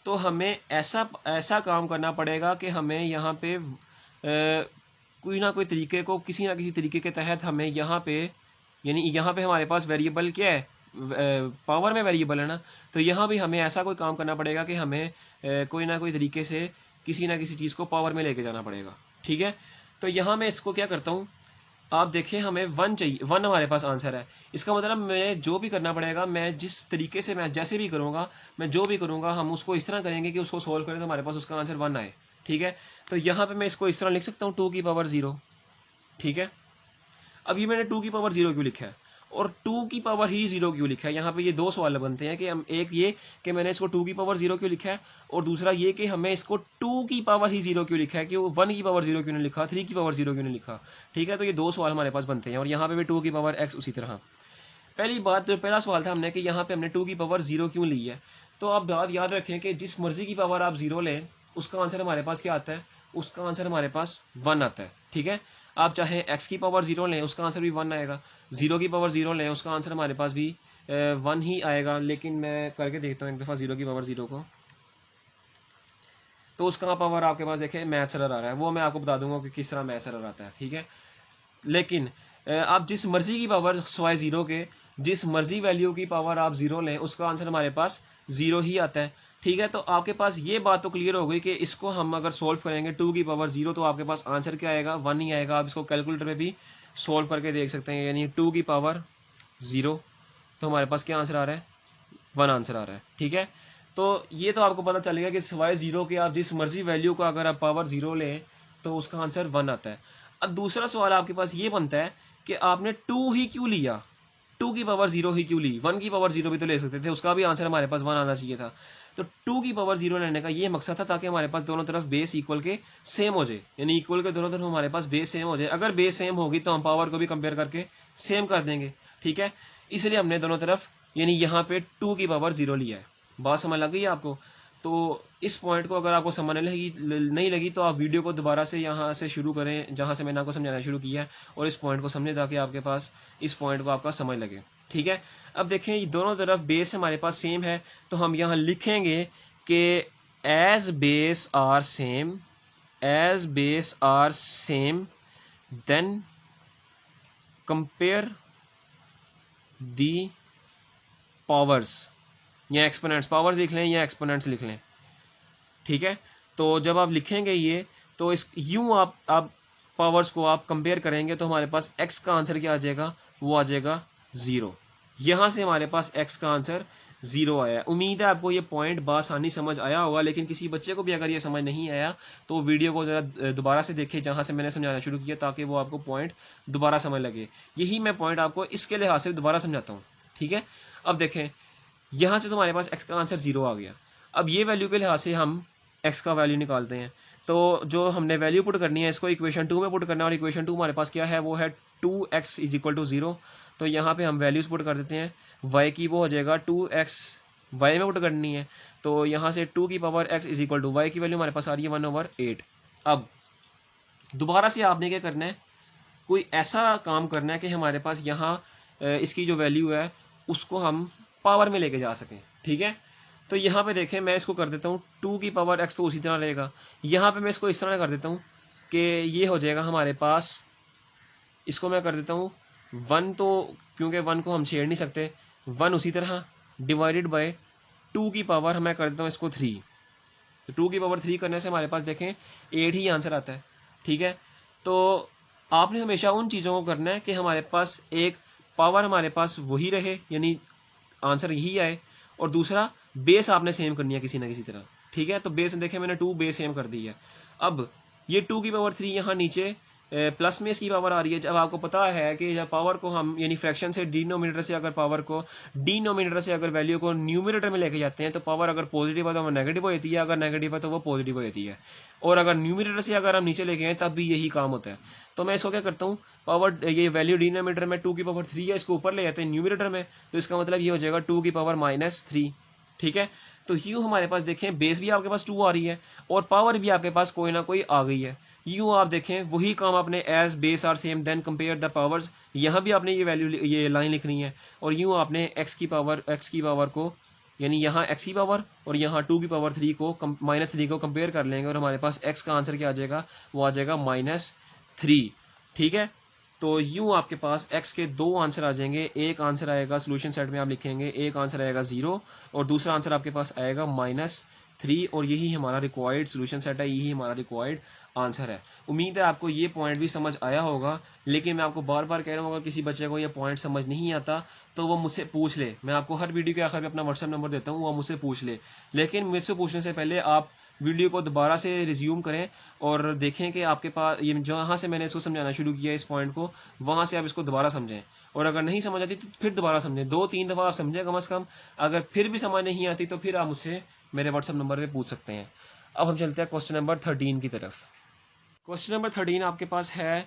तो हमें ऐसा काम करना पड़ेगा कि हमें यहाँ पे कोई ना कोई तरीके को, किसी ना किसी तरीके के तहत हमें यहाँ पे, यानी यहाँ पे हमारे पास वेरिएबल क्या है, पावर में वेरिएबल है ना, तो यहाँ भी हमें ऐसा कोई काम करना पड़ेगा कि हमें कोई ना कोई तरीके से किसी ना किसी चीज़ को पावर में लेके जाना पड़ेगा। ठीक है, तो यहाँ मैं इसको क्या करता हूँ, आप देखें हमें 1 चाहिए, 1 हमारे पास आंसर है। इसका मतलब मैं जो भी करना पड़ेगा, मैं जिस तरीके से, मैं जैसे भी करूँगा, मैं जो भी करूँगा हम उसको इस तरह करेंगे कि उसको सोल्व करें तो हमारे पास उसका आंसर 1 आए। ठीक है। तो यहाँ पे मैं इसको इस तरह लिख सकता हूँ 2 की पावर 0, ठीक है। अब ये मैंने 2 की पावर 0 क्यों लिखा है और 2 की पावर ही 0 क्यों लिखा है, यहाँ पे ये दो सवाल बनते हैं कि हम एक ये कि मैंने इसको 2 की पावर 0 क्यों लिखा है और दूसरा ये कि हमें इसको 2 की पावर ही 0 क्यों लिखा है, कि वो 1 की पावर 0 क्यों नहीं लिखा, 3 की पावर 0 क्यों नहीं लिखा, ठीक है। तो ये दो सवाल हमारे पास बनते हैं और यहाँ पे भी 2 की पावर x उसी तरह। पहली बात, तो पहला सवाल था हमने कि यहाँ पे हमने 2 की पावर 0 क्यों ली है। तो आप बात याद रखें कि जिस मर्जी की पावर आप 0 लें उसका आंसर हमारे पास क्या आता है, उसका आंसर हमारे पास 1 आता है, ठीक है। आप चाहे x की पावर 0 लें उसका आंसर भी 1 आएगा, 0 की पावर 0 लें उसका आंसर हमारे पास भी 1 ही आएगा। लेकिन मैं करके देखता हूँ एक दफ़ा 0 की पावर 0 को, तो उसका पावर आपके पास देखें मैथ्स एरर आ रहा है, वो मैं आपको बता दूंगा कि किस तरह मैथ्स एरर आता है, ठीक है। लेकिन आप जिस मर्जी की पावर सिवाय 0 के जिस मर्जी वैल्यू की पावर आप 0 लें उसका आंसर हमारे पास 0 ही आता है, ठीक है। तो आपके पास ये बात तो क्लियर हो गई कि इसको हम अगर सोल्व करेंगे 2 की पावर 0 तो आपके पास आंसर क्या आएगा, 1 ही आएगा। आप इसको कैलकुलेटर में भी सोल्व करके देख सकते हैं, यानी 2 की पावर 0 तो हमारे पास क्या आंसर आ रहा है, 1 आंसर आ रहा है, ठीक है। तो ये तो आपको पता चलेगा कि सिवाय 0 के आप जिस मर्जी वैल्यू को अगर आप पावर 0 लें तो उसका आंसर 1 आता है। अब दूसरा सवाल आपके पास ये बनता है कि आपने 2 ही क्यों लिया, 2 की पावर 0 ही क्यों ली, 1 की पावर 0 भी तो ले सकते थे, उसका भी आंसर हमारे पास 1 आना चाहिए था। तो 2 की पावर 0 लेने का ये मकसद था ताकि हमारे पास दोनों तरफ बेस इक्वल के सेम हो जाए, यानी इक्वल के दोनों तरफ हमारे पास बेस सेम हो जाए। अगर बेस सेम होगी तो हम पावर को भी कंपेयर करके सेम कर देंगे, ठीक है। इसलिए हमने दोनों तरफ यानी यहाँ पे 2 की पावर 0 लिया है। बात समझ लग गई आपको। तो इस पॉइंट को अगर आपको समझ नहीं लगी तो आप वीडियो को दोबारा से यहाँ से शुरू करें जहाँ से मैंने आपको समझाना शुरू किया है और इस पॉइंट को समझें ताकि आपके पास इस पॉइंट को आपका समझ लगे, ठीक है। अब देखें ये दोनों तरफ बेस हमारे पास सेम है तो हम यहाँ लिखेंगे कि as base are same, as base are same then compare the powers, या एक्सपोनेंट्स, पावर्स लिख लें या एक्सपोनेंट्स लिख लें, ठीक है। तो जब आप लिखेंगे ये तो इस यूं आप पावर्स को आप कंपेयर करेंगे तो हमारे पास x का आंसर क्या आ जाएगा, वो आ जाएगा 0। यहाँ से हमारे पास x का आंसर 0 आया। उम्मीद है आपको ये पॉइंट बासानी समझ आया होगा, लेकिन किसी बच्चे को भी अगर ये समझ नहीं आया तो वीडियो को ज़रा दोबारा से देखें जहाँ से मैंने समझाना शुरू किया ताकि वो आपको पॉइंट दोबारा समझ लगे। यही मैं पॉइंट आपको इसके लिहाज से दोबारा समझाता हूँ, ठीक है। अब देखें यहाँ से तो हमारे पास x का आंसर 0 आ गया। अब ये वैल्यू के लिहाज से हम x का वैल्यू निकालते हैं। तो जो हमने वैल्यू पुट करनी है इसको इक्वेशन 2 में पुट करना है और इक्वेशन 2 हमारे पास क्या है, वो है 2x = 0। तो यहाँ पे हम वैल्यूज पुट कर देते हैं, y की वो हो जाएगा 2x, y में पुट करनी है तो यहाँ से 2 की पावर x = y की वैल्यू हमारे पास आ रही है 1/8। अब दोबारा से आपने क्या करना है, कोई ऐसा काम करना है कि हमारे पास यहाँ इसकी जो वैल्यू है उसको हम पावर में लेके जा सकें, ठीक है। तो यहाँ पे देखें मैं इसको कर देता हूँ 2 की पावर x तो उसी तरह रहेगा, यहाँ पे मैं इसको इस तरह कर देता हूँ कि ये हो जाएगा हमारे पास, इसको मैं कर देता हूँ 1, तो क्योंकि 1 को हम छेड़ नहीं सकते, 1 उसी तरह डिवाइडेड बाय 2 की पावर मैं कर देता हूँ इसको 3। तो 2 की पावर 3 करने से हमारे पास देखें 8 ही आंसर आता है, ठीक है। तो आपने हमेशा उन चीज़ों को करना है कि हमारे पास एक पावर हमारे पास वही रहे यानी आंसर यही आए, और दूसरा बेस आपने सेम करनी है किसी ना किसी तरह, ठीक है। तो बेस देखें मैंने 2 बेस सेम कर दी है। अब ये 2 की पावर 3 यहाँ नीचे प्लस में इसकी पावर आ रही है। जब आपको पता है कि जब पावर को हम यानी फ्रैक्शन से डिनोमिनेटर से अगर पावर को डिनोमिनेटर से अगर वैल्यू को न्यूमिनेटर में लेके जाते हैं तो पावर अगर पॉजिटिव है तो वो नेगेटिव हो जाती है, अगर नेगेटिव है तो वो पॉजिटिव हो जाती है, और अगर न्यूमिनेटर से अगर हम नीचे लेके आए तब भी यही काम होता है। तो मैं इसको क्या करता हूँ, पावर ये वैल्यू डिनोमिनेटर में 2 की पावर 3 है इसको ऊपर ले जाते हैं न्यूमिनेटर में, तो इसका मतलब ये हो जाएगा 2 की पावर -3, ठीक है। तो यूँ हमारे पास देखें बेस भी आपके पास 2 आ रही है और पावर भी आपके पास कोई ना कोई आ गई है। यूँ आप देखें वही काम आपने as base are same then compare the powers, यहाँ भी आपने ये वैल्यू ये लाइन लिखनी है, और यूँ आपने x की पावर को यानी यहाँ x की पावर और यहाँ 2 की पावर 3 को -3 को कंपेयर कर लेंगे और हमारे पास x का आंसर क्या आ जाएगा, वो आ जाएगा -3, ठीक है। तो यूँ आपके पास x के 2 आंसर आ जाएंगे, एक आंसर आएगा सोल्यूशन सेट में आप लिखेंगे, एक आंसर आएगा 0 और दूसरा आंसर आपके पास आएगा -3, और यही हमारा रिक्वायर्ड सोल्यूशन सेट है, यही हमारा रिक्वायर्ड आंसर है। उम्मीद है आपको ये पॉइंट भी समझ आया होगा, लेकिन मैं आपको बार बार कह रहा हूँ अगर किसी बच्चे को ये पॉइंट समझ नहीं आता तो वो मुझसे पूछ ले। मैं आपको हर वीडियो के आखिर में अपना व्हाट्सएप नंबर देता हूँ, वो मुझसे पूछ ले, लेकिन मुझसे पूछने से पहले आप वीडियो को दोबारा से रिज्यूम करें और देखें कि आपके पास ये जहाँ से मैंने इसको समझाना शुरू किया इस पॉइंट को, वहाँ से आप इसको दोबारा समझें। और अगर नहीं समझ आती तो फिर दोबारा समझें, 2-3 दफ़ा आप समझें कम से कम। अगर फिर भी समझ नहीं आती तो फिर आप मुझसे मेरे व्हाट्सएप नंबर पर पूछ सकते हैं। अब हम चलते हैं क्वेश्चन नंबर 13 की तरफ। क्वेश्चन नंबर 13 आपके पास है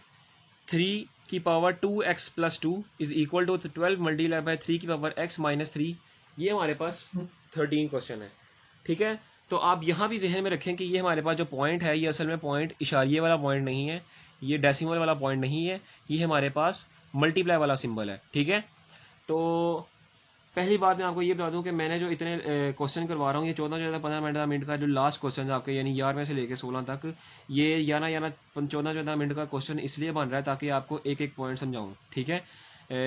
3 की power 2x plus 2 is equal to 12 multiply by 3 की पावर x माइनस 3। ये हमारे पास 13 क्वेश्चन है, ठीक है। तो आप यहाँ भी जहन में रखें कि ये हमारे पास जो पॉइंट है ये असल में पॉइंट इशारिये वाला पॉइंट नहीं है, ये डेसिमल वाला पॉइंट नहीं है, ये हमारे पास मल्टीप्लाई वाला सिंबल है, ठीक है। तो पहली बात मैं आपको ये बता दूं कि मैंने जो इतने क्वेश्चन करवा रहा हूँ ये 14-15 मिनट का जो लास्ट क्वेश्चन है आपके, यानी 11वें से लेकर 16 तक, ये 14 मिनट का क्वेश्चन इसलिए बन रहा है ताकि आपको एक एक पॉइंट समझाऊँ, ठीक है।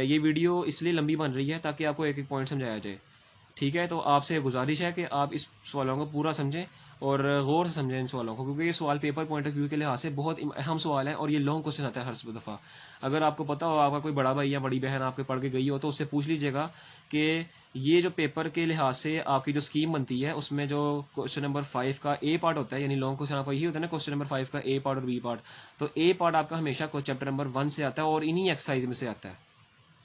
ये वीडियो इसलिए लंबी बन रही है ताकि आपको एक एक पॉइंट समझाया जाए, ठीक है। तो आपसे गुजारिश है कि आप इस सवालों को पूरा समझें और गौर से समझें इन सवालों को, क्योंकि ये सवाल पेपर पॉइंट ऑफ व्यू के लिहाज से बहुत अहम सवाल है और ये लॉन्ग क्वेश्चन आता है हर दफ़ा। अगर आपको पता हो, आपका कोई बड़ा भाई या बड़ी बहन आपके पढ़ के गई हो, तो उससे पूछ लीजिएगा कि ये जो पेपर के लिहाज से आपकी जो स्कीम बनती है उसमें जो क्वेश्चन नंबर 5 का ए पार्ट होता है, यानी लॉन्ग क्वेश्चन आपका यही होता है ना, क्वेश्चन नंबर 5 का ए पार्ट और बी पार्ट। तो ए पार्ट आपका हमेशा चैप्टर नंबर 1 से आता है और इन्हीं एक्सरसाइज में से आता है,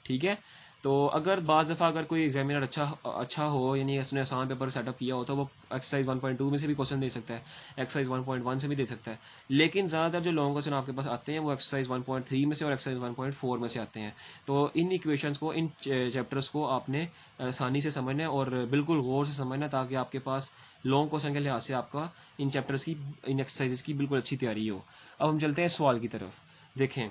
ठीक है। तो अगर बाज़ दफ़ा अगर कोई एग्जामिनर अच्छा हो, यानी उसने आसान पेपर सेटअप किया हो, तो वो एक्सरसाइज 1.2 में से भी क्वेश्चन दे सकता है, एक्सरसाइज 1.1 से भी दे सकता है। लेकिन ज़्यादातर जो लॉन्ग क्वेश्चन आपके पास आते हैं वो एक्सरसाइज 1.3 में से और एक्सरसाइज 1.4 में से आते हैं। तो इन इक्वेशंस को, इन चैप्टर्स को आपने आसानी से समझना है और बिल्कुल गौर से समझना, ताकि आपके पास लॉन्ग क्वेश्चन के लिहाज से आपका इन चैप्टर्स की, इन एक्सरसाइजेस की बिल्कुल अच्छी तैयारी हो। अब हम चलते हैं सवाल की तरफ। देखें,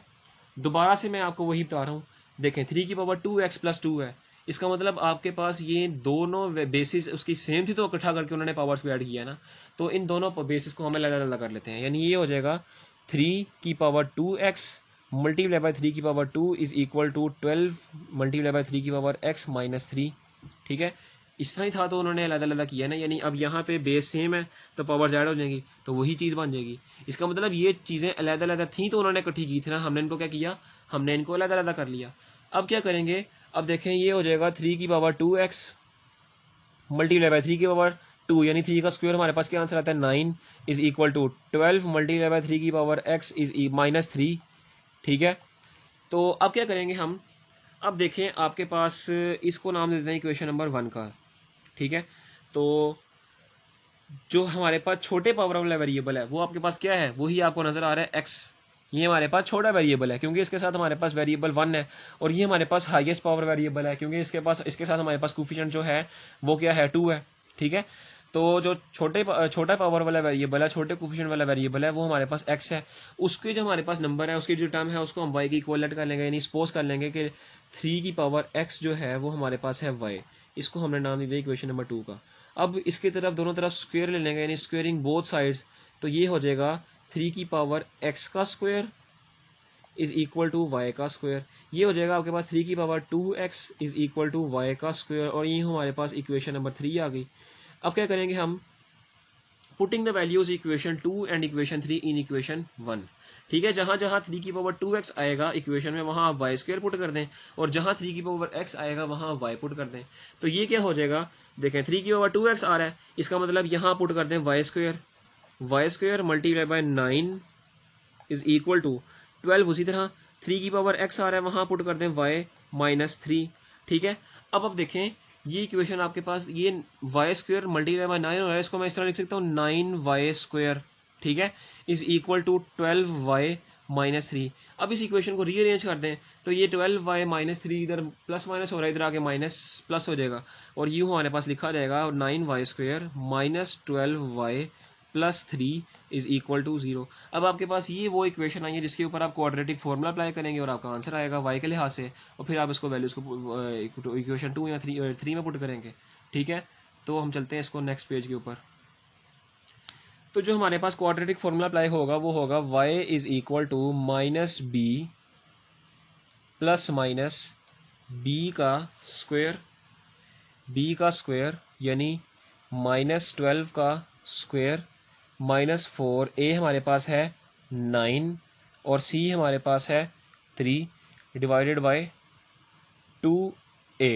दोबारा से मैं आपको वही बता रहा हूँ। देखें, 3 की पावर 2x प्लस 2 है, इसका मतलब आपके पास ये दोनों बेसिस उसकी सेम थी तो इकट्ठा करके उन्होंने पावर्स पे ऐड किया ना। तो इन दोनों बेसिस को हम अलग अलग कर लेते हैं, यानी ये हो जाएगा 3 की पावर 2x मल्टीप्लाई बाय 3 की power 2 is equal to 12 multiply by 3 की पावर x माइनस 3, ठीक है। इस तरह ही था तो उन्होंने अलग अलग किया ना, यानी अब यहाँ पे बेस सेम है तो पावर्स ऐड हो जाएंगी तो वही चीज़ बन जाएगी। इसका मतलब ये चीज़ें अलग अलग थी तो उन्होंने इकट्ठी की थी ना, हमने इनको क्या किया, हमने इनको अलग अलग कर लिया। अब क्या करेंगे, अब देखें ये हो जाएगा 3 की पावर 2x मल्टीप्लाई बाय 3 की पावर 2, यानी 3 का स्क्वायर हमारे पास क्या आंसर आता है 9 is equal to 12 multiply by 3 की पावर x इज माइनस 3, ठीक है। तो अब क्या करेंगे हम, अब देखें आपके पास इसको नाम देते हैं इक्वेशन नंबर 1 का, ठीक है। तो जो हमारे पास छोटे पावर वाला वेरिएबल है वो आपके पास क्या है, वही आपको नजर आ रहा है x। ये हमारे पास छोटा वेरिएबल है क्योंकि इसके साथ हमारे पास वेरिएबल 1 है, और ये हमारे पास हाईएस्ट पावर वेरिएबल है क्योंकि इसके साथ हमारे पास कोफिशिएंट जो है वो क्या है 2 है, ठीक है। तो जो छोटा पावर वाला वेरिएबल है, छोटे कोफिशिएंट वाला वेरिएबल है, वो हमारे पास x है। उसके जो हमारे पास नंबर है, उसकी जो टर्म है उसको हम y की इक्वलेंट कर लेंगे, यानी सपोज कर लेंगे कि 3 की पावर x जो है वो हमारे पास है y। इसको हमने नाम दिया इक्वेशन नंबर 2 का। अब इसकी तरफ दोनों तरफ स्क्वायर ले लेंगे, यानी स्क्वेयरिंग बोथ साइड्स, तो ये हो जाएगा 3 की पावर x का square is equal to y का स्क्वायर। ये हो जाएगा आपके पास 3 की power 2x is equal to y का स्क्वायर, और ये हमारे पास इक्वेशन नंबर 3 आ गई। अब क्या करेंगे हम, putting the values equation 2 and equation 3 in equation 1, ठीक है। जहां जहां 3 की पावर 2x आएगा इक्वेशन में वहां आप y स्क्वायर पुट कर दें, और जहां 3 की पावर x आएगा वहां y पुट कर दें। तो ये क्या हो जाएगा, देखें 3 की पावर 2x आ रहा है, इसका मतलब यहाँ पुट कर दें y square multiply by 9 is equal to 12। उसी तरह 3 की पावर x आ रहा है, वहां पुट कर दें y माइनस 3, ठीक है। अब देखें ये इक्वेशन आपके पास, ये वाई स्क्वायर मल्टीप्लाई बाय 9 हो रहा है, इसको मैं इस तरह लिख सकता हूँ 9y स्क्वायर, ठीक है, is equal to 12y minus 3। अब इस इक्वेशन को रीअरेंज कर दें तो ये 12y माइनस 3 इधर प्लस माइनस हो रहा है, इधर आके माइनस प्लस हो जाएगा, और यूँ हमारे पास लिखा जाएगा 9y square minus 12y plus 3 is equal to 0। अब आपके पास ये वो इक्वेशन आई है जिसके ऊपर आप क्वाड्रेटिक फॉर्मूला अप्लाई करेंगे और आपका आंसर आएगा y के लिहाज से, और फिर आप इसको वैल्यूज को इक्वेशन 2 या 3 में पुट करेंगे, ठीक है। तो हम चलते हैं इसको नेक्स्ट पेज के ऊपर। तो जो हमारे पास क्वाड्रेटिक फॉर्मूला अप्लाई होगा वो होगा y is equal to minus B plus minus B का स्क्वायर यानी माइनस 12 का स्क्वायर माइनस 4, ए हमारे पास है 9 और सी हमारे पास है 3 डिवाइडेड बाय 2a,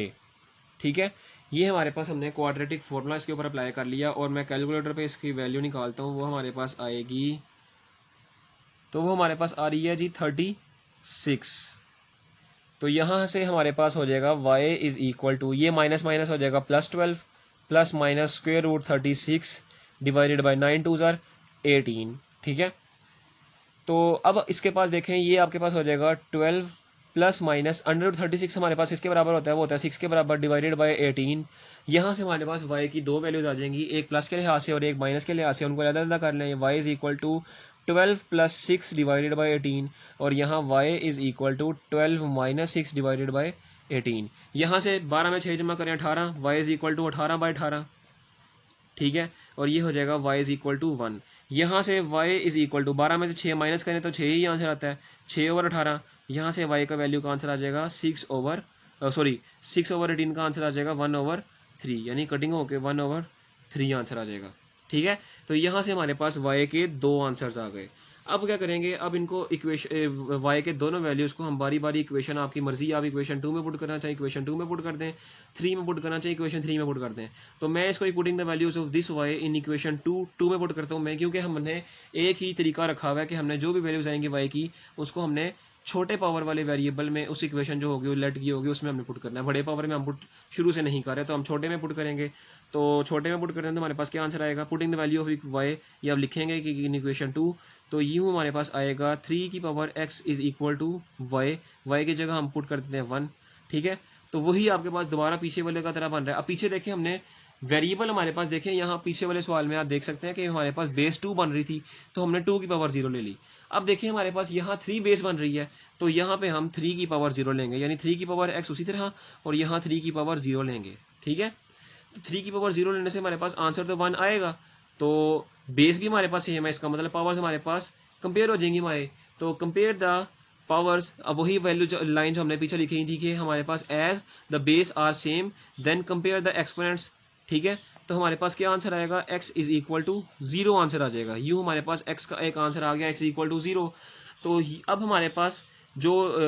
ठीक है। ये हमारे पास हमने क्वाड्रेटिक फॉर्मूला इसके ऊपर अप्लाई कर लिया और मैं कैलकुलेटर पे इसकी वैल्यू निकालता हूँ, वो हमारे पास आएगी, तो वो हमारे पास आ रही है जी 36। तो यहाँ से हमारे पास हो जाएगा y इज इक्वल टू, ये माइनस माइनस हो जाएगा +12 plus minus square root 36 divided by 9 2 ज़ार 18, ठीक है। तो अब इसके पास देखें, ये आपके पास हो जाएगा 12 प्लस माइनस √36 हमारे पास इसके बराबर होता है, वो होता है 6 के बराबर डिवाइडेड बाई 18। यहाँ से हमारे पास y की दो वैल्यूज आ जाएंगी, एक प्लस के लिहाज से और एक माइनस के लिहाज से, उनको अलग अलग कर लें। y is equal to 12 plus 6 divided by 18 और यहाँ y is equal to 12 minus 6 divided by 18। यहाँ से 12 में 6 जमा करें 18, y is equal to 18 by 18, ठीक है। और ये हो जाएगा y इज इक्वल टू 1। यहाँ से y इज इक्वल टू 12 में से 6 माइनस करें तो 6 ही आंसर आता है, 6/18। यहाँ से y का वैल्यू का आंसर आ जाएगा 6/18 का आंसर आ जाएगा 1/3, यानी कटिंग होके 1/3 आंसर आ जाएगा, ठीक है। तो यहाँ से हमारे पास y के दो आंसर्स आ गए। अब क्या करेंगे, अब इनको इक्वेशन y के दोनों वैल्यूज को हम बारी बारी इक्वेशन, आपकी मर्जी, आप इक्वेशन 2 में पुट करना चाहिए इक्वेशन 2 में पुट कर दें, 3 में पुट करना चाहिए इक्वेशन 3 में पुट कर दें। तो मैं इसको putting the values of this y in equation 2 में पुट करता हूँ मैं, क्योंकि हमने एक ही तरीका रखा हुआ है कि हमने जो भी वैल्यूज आएंगी y की, उसको हमने छोटे पावर वाले वेरिएबल में उस इक्वेशन जो होगी, वो लेट की होगी, उसमें हमने पुट करना है। बड़े पावर में हम पुट शुरू से नहीं कर रहे, तो हम छोटे में पुट करेंगे। तो छोटे में पुट करें तो हमारे पास क्या आंसर आएगा, putting the value of y, ये आप लिखेंगे कि इन इक्वेशन 2, तो यूँ हमारे पास आएगा 3 की power x is equal to y की जगह हम पुट कर देते हैं 1, ठीक है। तो वही आपके पास दोबारा पीछे वाले का तरह बन रहा है। अब पीछे देखें, हमने वेरिएबल हमारे पास देखें, यहाँ पीछे वाले सवाल में आप देख सकते हैं कि हमारे पास बेस 2 बन रही थी, तो हमने 2 की पावर 0 ले ली। अब देखिए हमारे पास यहाँ 3 बेस बन रही है, तो यहाँ पे हम 3 की पावर 0 लेंगे, यानी 3 की पावर x उसी तरह, और यहाँ 3 की पावर 0 लेंगे, ठीक है। तो 3 की पावर 0 लेने से हमारे पास आंसर तो 1 आएगा, तो बेस भी हमारे पास सेम है, इसका मतलब पावर्स हमारे पास कंपेयर हो जाएंगी हमारे। तो कंपेयर द पावर्स, अब वही वैल्यू जो लाइन जो हमने पीछे लिखी थी कि हमारे पास as the base are same then compare the exponents, ठीक है। तो हमारे पास क्या आंसर आएगा, x is equal to 0 answer आ जाएगा। यूँ हमारे पास x का एक आंसर आ गया, x इक्वल टू 0। तो अब हमारे पास जो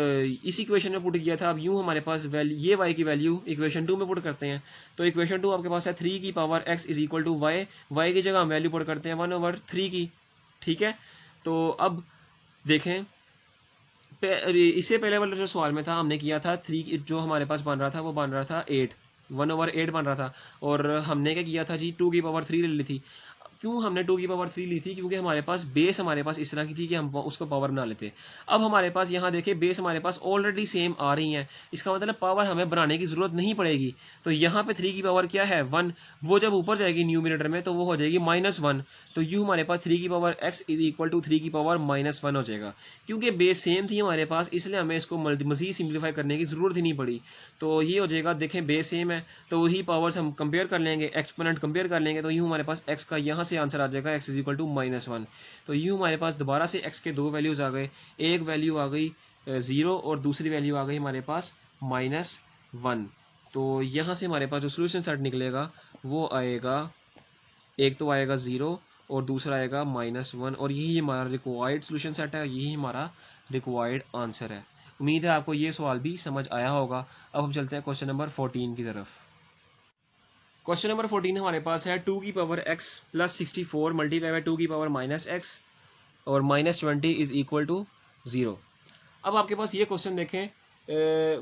इस इक्वेशन में पुट किया था, अब यूँ हमारे पास वैल्यू, ये y की वैल्यू इक्वेशन 2 में पुट करते हैं। तो इक्वेशन 2 आपके पास है 3 की power x is equal to y की जगह हम वैल्यू पुट करते हैं 1/3 की, ठीक है। तो अब देखें, इससे पहले वाला जो सवाल में था, हमने किया था 3, जो हमारे पास बन रहा था वो बन रहा था 8, 1/8 बन रहा था, और हमने क्या किया था जी, 2 की पावर 3 ले ली थी। क्यों हमने 2 की पावर 3 ली थी, क्योंकि हमारे पास बेस हमारे पास इस तरह की थी कि हम उसको पावर बना लेते। अब हमारे पास यहाँ देखिए बेस हमारे पास ऑलरेडी सेम आ रही हैं, इसका मतलब पावर हमें बनाने की जरूरत नहीं पड़ेगी। तो यहाँ पे 3 की पावर क्या है 1, वो जब ऊपर जाएगी न्यूमरेटर में तो वो हो जाएगी -1। तो यूँ हमारे पास 3 की power x is equal to 3 की पावर -1 हो जाएगा। क्योंकि बेस सेम थी हमारे पास, इसलिए हमें इसको मजीद सिंप्लीफाई करने की जरूरत ही नहीं पड़ी। तो ये हो जाएगा, देखें बेस सेम है तो वही पावर्स हम कंपेयर कर लेंगे, एक्सपोनेंट कंपेयर कर लेंगे, तो यूँ हमारे पास x का यहाँ से आंसर आ जाएगा x इज इक्वल टू -1। तो यूँ हमारे पास दोबारा से x के दो वैल्यूज आ गए, एक वैल्यू आ गई 0 और दूसरी वैल्यू आ गई हमारे पास -1। तो यहाँ से हमारे पास जो सोल्यूशन सेट निकलेगा वो आएगा, एक तो आएगा 0 और दूसरा आएगा -1, और यही हमारा रिक्वायर्ड सोल्यूशन सेट है, यही हमारा रिक्वायर्ड आंसर है। उम्मीद है आपको ये सवाल भी समझ आया होगा। अब हम चलते हैं क्वेश्चन नंबर 14 की तरफ। क्वेश्चन नंबर 14 हमारे पास है 2 की power x plus 64 multiply by 2 की पावर -x और -20 इज इक्वल टू 0। अब आपके पास ये क्वेश्चन देखें,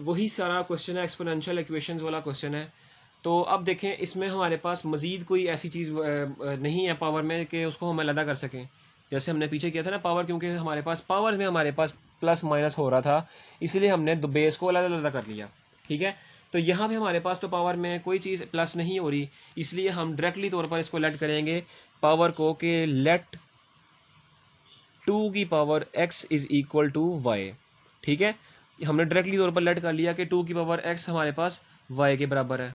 वही सारा क्वेश्चन है, एक्सपोनेंशियल इक्वेशंस वाला क्वेश्चन है। तो अब देखें, इसमें हमारे पास मजीद कोई ऐसी चीज़ नहीं है पावर में कि उसको हम अलग कर सकें, जैसे हमने पीछे किया था ना पावर, क्योंकि हमारे पास पावर में हमारे पास प्लस माइनस हो रहा था, इसलिए हमने बेस को अलग अलग कर लिया, ठीक है। तो यहाँ पे हमारे पास तो पावर में कोई चीज़ प्लस नहीं हो रही, इसलिए हम डायरेक्टली तौर पर इसको लेट करेंगे पावर को, कि लेट 2 की power x is equal to y, ठीक है। हमने डायरेक्टली तौर पर लेट कर लिया कि 2 की पावर x हमारे पास y के बराबर है।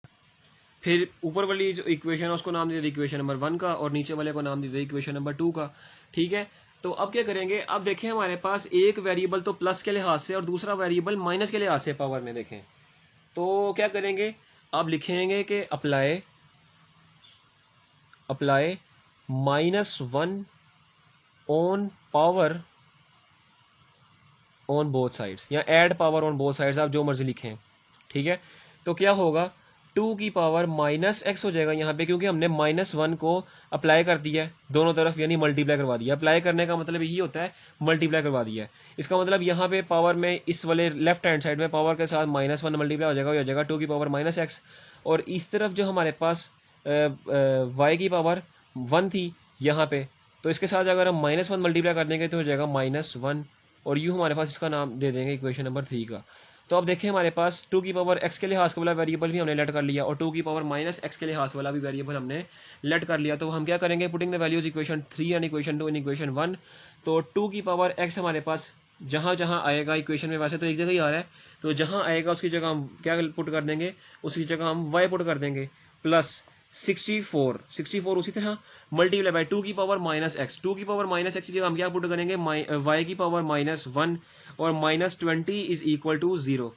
फिर ऊपर वाली जो इक्वेशन है उसको नाम दे दिया इक्वेशन नंबर 1 का, और नीचे वाले को नाम दे दिया इक्वेशन नंबर 2 का, ठीक है। तो अब क्या करेंगे, अब देखें हमारे पास एक वेरिएबल तो प्लस के लिहाज से और दूसरा वेरिएबल माइनस के लिहाज से पावर में देखें, तो क्या करेंगे, अब लिखेंगे कि apply -1 on power on both sides, या add power on both sides, आप जो मर्जी लिखें, ठीक है। तो क्या होगा, टू की पावर माइनस एक्स हो जाएगा यहाँ पे, क्योंकि हमने -1 को अप्लाई कर दिया है दोनों तरफ, यानी मल्टीप्लाई करवा दिया। अप्लाई करने का मतलब यही होता है, मल्टीप्लाई करवा दिया है। इसका मतलब यहाँ पे पावर में इस वाले लेफ्ट हैंड साइड में पावर के साथ -1 मल्टीप्लाई हो जाएगा, हो जाएगा टू की पावर -x। और इस तरफ जो हमारे पास y की पावर 1 थी यहाँ पे, तो इसके साथ अगर हम -1 मल्टीप्लाई कर देंगे तो हो जाएगा -1, और यूँ हमारे पास इसका नाम दे देंगे इक्वेशन नंबर 3 का। तो अब देखें हमारे पास टू की पावर x के लिहाज वाला वेरिएबल भी हमने लेट कर लिया, और टू की पावर -x के लिहाज वाला भी वेरिएबल हमने लेट कर लिया। तो हम क्या करेंगे, putting the values equation 3 and equation 2 in equation 1। तो टू की पावर x हमारे पास जहाँ जहाँ आएगा इक्वेशन में, वैसे तो एक जगह ही आ रहा है, तो जहाँ आएगा उसकी जगह हम क्या पुट कर देंगे, उसकी जगह हम y पुट कर देंगे, प्लस 64 उसी तरह मल्टीप्लाई बाय टू की पावर -x। टू की पावर -x की जगह हम क्या पुट करेंगे, y की पावर -1 और -20 इज इक्वल टू 0।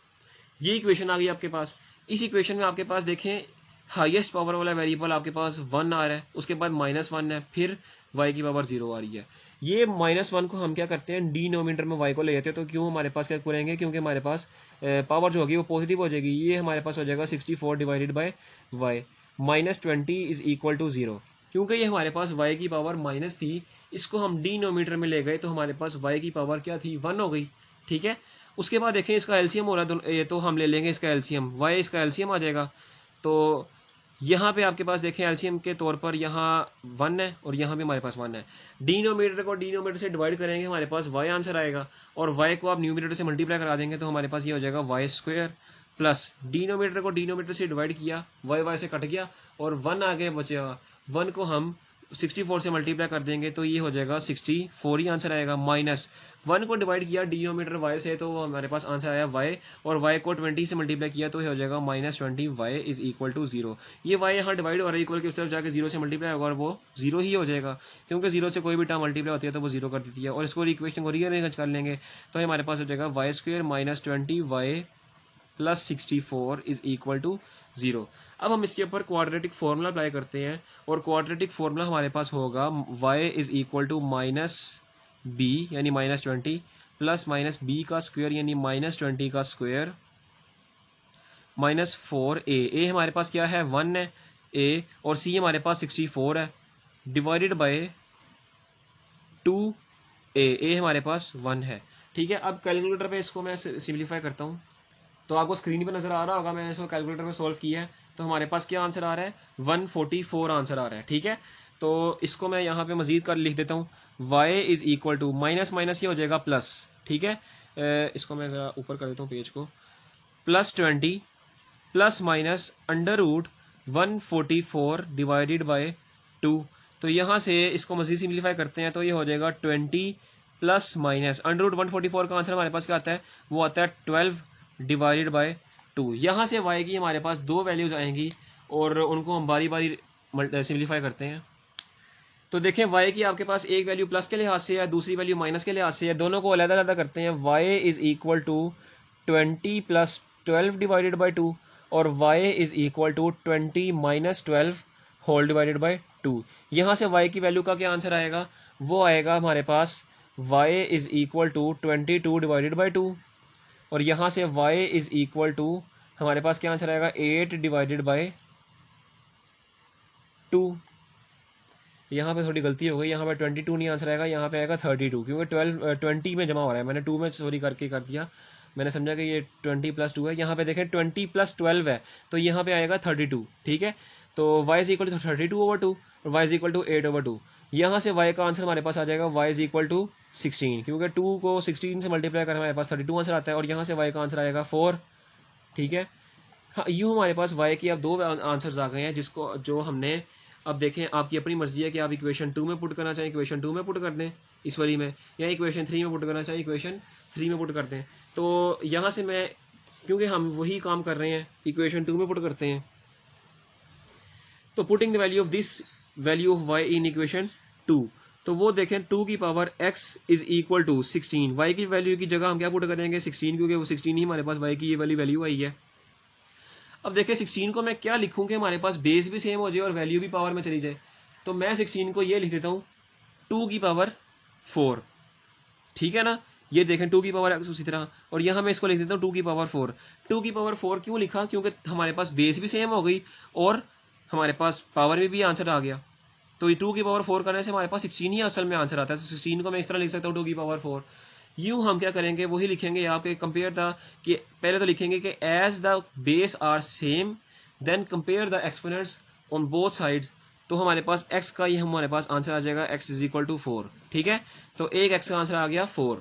ये इक्वेशन आ गई आपके पास। इस इक्वेशन में आपके पास देखें हाईएस्ट पावर वाला वेरिएबल आपके पास 1 आ रहा है, उसके बाद -1 है, फिर y की पावर 0 आ रही है। ये -1 को हम क्या करते हैं, डिनोमिनेटर में y को ले जाते हैं। तो क्यों हमारे पास क्या करेंगे, क्योंकि हमारे पास पावर जो होगी वो पॉजिटिव हो जाएगी। ये हमारे पास हो जाएगा 64 divided by y, -20 is equal to 0। क्योंकि ये हमारे पास y की पावर माइनस थी, इसको हम डिनोमिनेटर में ले गए तो हमारे पास y की पावर क्या थी, 1 हो गई। ठीक है, उसके बाद देखें इसका एलसीएम हो रहा है, ये तो हम ले लेंगे इसका एलसीएम, y इसका एलसीएम आ जाएगा। तो यहाँ पे आपके पास देखें एलसीएम के तौर पर यहाँ 1 है और यहाँ भी हमारे पास 1 है। डिनोमिनेटर को डिनोमिनेटर से डिवाइड करेंगे, हमारे पास y आंसर आएगा, और y को आप न्यूमिनेटर से मल्टीप्लाई करा देंगे तो हमारे पास ये हो जाएगा y² प्लस डिनोमिनेटर को डिनोमिनेटर से डिवाइड किया, y से कट गया और 1 आगे बचेगा। 1 को हम 64 से मल्टीप्लाई कर देंगे तो ये हो जाएगा 64 ही आंसर आएगा। -1 को डिवाइड किया डिनोमिनेटर y से तो हमारे पास आंसर आया y, और y को 20 से मल्टीप्लाई किया तो ये हो जाएगा -20 y इज इक्वल टू 0। ये y यहाँ डिवाइड हो रहा है, इक्वल की उस तरफ जाकर 0 से मल्टीप्लाई होगा और वो 0 ही हो जाएगा, क्योंकि 0 से कोई भी टर्म मल्टीप्लाई होती है तो वो 0 कर देती है। और इसको इक्वेशन को रीअरेंज कर लेंगे तो हमारे पास हो जाएगा y² -20 y plus 64 is equal to 0। अब हम इसके ऊपर क्वाड्रेटिक फॉर्मूला अप्लाई करते हैं, और क्वाड्रेटिक फॉर्मूला हमारे पास होगा y is equal to -b यानी -20 प्लस -b का स्क्वायर यानी -20 का स्क्वायर -4a। a हमारे पास क्या है, 1 है a, और c हमारे पास 64 है, डिवाइडेड बाय 2a। a हमारे पास 1 है। ठीक है, अब कैलकुलेटर पे इसको मैं सिंप्लीफाई करता हूँ, तो आपको स्क्रीन पे नजर आ रहा होगा, मैंने इसको कैलकुलेटर में सॉल्व किया है। तो हमारे पास क्या आंसर आ रहा है, 144 आंसर आ रहा है। ठीक है, तो इसको मैं यहाँ पे मजीद कर लिख देता हूँ, y is equal to minus minus ये हो जाएगा प्लस। ठीक है, इसको मैं ज़रा ऊपर कर देता हूँ पेज को, +20 प्लस माइनस √144 डिवाइडेड बाय 2। तो यहाँ से इसको मजीद सिंप्लीफाई करते हैं तो ये हो जाएगा 20 प्लस माइनस √144 का आंसर हमारे पास क्या आता है, वो आता है 12 डिवाइडेड बाय 2। यहाँ से y की हमारे पास दो वैल्यूज आएंगी और उनको हम बारी बारी सिंप्लीफाई करते हैं। तो देखें y की आपके पास एक वैल्यू प्लस के लिहाज से है, दूसरी वैल्यू माइनस के लिहाज से है, दोनों को अलग अलग करते हैं। y is equal to 20 plus 12 divided by 2 और y is equal to 20 minus 12 whole divided by 2। यहाँ से y की वैल्यू का क्या आंसर आएगा, वो आएगा हमारे पास y is equal to 22 divided by 2, और यहाँ से y इज इक्वल टू हमारे पास क्या आंसर आएगा 8 डिवाइडेड बाई 2। यहाँ पे थोड़ी गलती हो गई, यहाँ पे 22 नहीं आंसर आएगा, यहाँ पे आएगा 32, क्योंकि 20 में जमा हो रहा है, मैंने 2 में सॉरी करके कर दिया, मैंने समझा कि ये 20 प्लस 2 है। यहाँ पे देखें 20 प्लस 12 है तो यहाँ पे आएगा 32। ठीक है, तो y इज इक्वल टू 32/2 और y इज इक्वल टू 8/2। यहाँ से y का आंसर हमारे पास आ जाएगा y इज इक्वल टू 16, क्योंकि 2 को 16 से मल्टीप्लाई कर हमारे पास 32 आंसर आता है, और यहाँ से y का आंसर आएगा 4। ठीक है, हाँ यूँ हमारे पास y की अब दो आंसर्स आ गए हैं, जिसको जो हमने अब देखें आपकी अपनी मर्जी है कि आप इक्वेशन 2 में पुट करना चाहें इक्वेशन 2 में पुट कर दें इस वाली में, या इक्वेशन 3 में पुट करना चाहें इक्वेशन 3 में पुट कर दें। तो यहाँ से मैं, क्योंकि हम वही काम कर रहे हैं, इक्वेशन 2 में पुट करते हैं। तो putting the value of this value of y in equation 2, तो वो देखें 2 की power x is equal to 16। y की वैल्यू की जगह हम क्या पुट करेंगे 16, क्योंकि वो 16 ही हमारे पास y की ये वाली वैल्यू आई है। अब देखिए 16 को मैं क्या लिखूं कि हमारे पास बेस भी सेम हो जाए और वैल्यू भी पावर में चली जाए। तो मैं 16 को ये लिख देता हूं 2 की पावर 4। ठीक है ना, ये देखें 2 की पावर x उसी तरह, और यहाँ मैं इसको लिख देता हूँ 2 की पावर 4। 2 की पावर 4 क्यों लिखा? क्योंकि हमारे पास बेस भी सेम हो गई और हमारे पास पावर में भी आंसर आ गया। तो 2 की पावर 4 करने से हमारे पास 16 ही असल में आंसर आता है। तो 16 को मैं इस तरह लिख सकता हूँ 2 की पावर 4। यूं हम क्या करेंगे, वही लिखेंगे आपके कंपेयर द, कि पहले तो लिखेंगे कि as the base are same then compare the exponents on both sides. तो हमारे पास x का ये हमारे पास आंसर आ जाएगा x इज इक्वल टू 4। ठीक है, तो एक x का आंसर आ गया 4।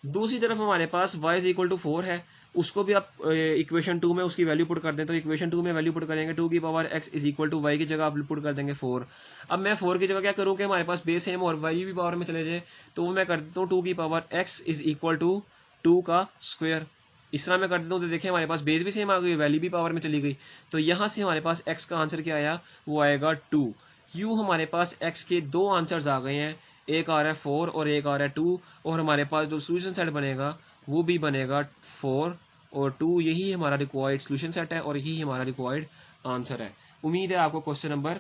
दूसरी तरफ हमारे पास y इज इक्वल टू 4 है, उसको भी आप इक्वेशन 2 में उसकी वैल्यू पुट कर दें। तो इक्वेशन 2 में वैल्यू पुट करेंगे 2 की power x is equal to y की जगह आप पुट कर देंगे 4। अब मैं 4 की जगह क्या करूँ कि हमारे पास बेस सेम और y भी पावर में चले जाए, तो वो मैं कर देता हूँ 2 की power x is equal to 2 का स्क्वायर। इस तरह मैं कर देता हूँ, तो देखिए हमारे पास बेस भी सेम आ गई, वैल्यू भी पावर में चली गई। तो यहाँ से हमारे पास x का आंसर क्या आया, वो आएगा 2। यूँ हमारे पास x के दो आंसर्स आ गए हैं, एक आ रहा है 4 और एक आ रहा है 2, और हमारे पास जो सोल्यूशन सेट बनेगा वो भी बनेगा 4 और 2। यही हमारा रिक्वायर्ड सोल्यूशन सेट है और यही हमारा रिक्वायर्ड आंसर है। उम्मीद है आपको क्वेश्चन नंबर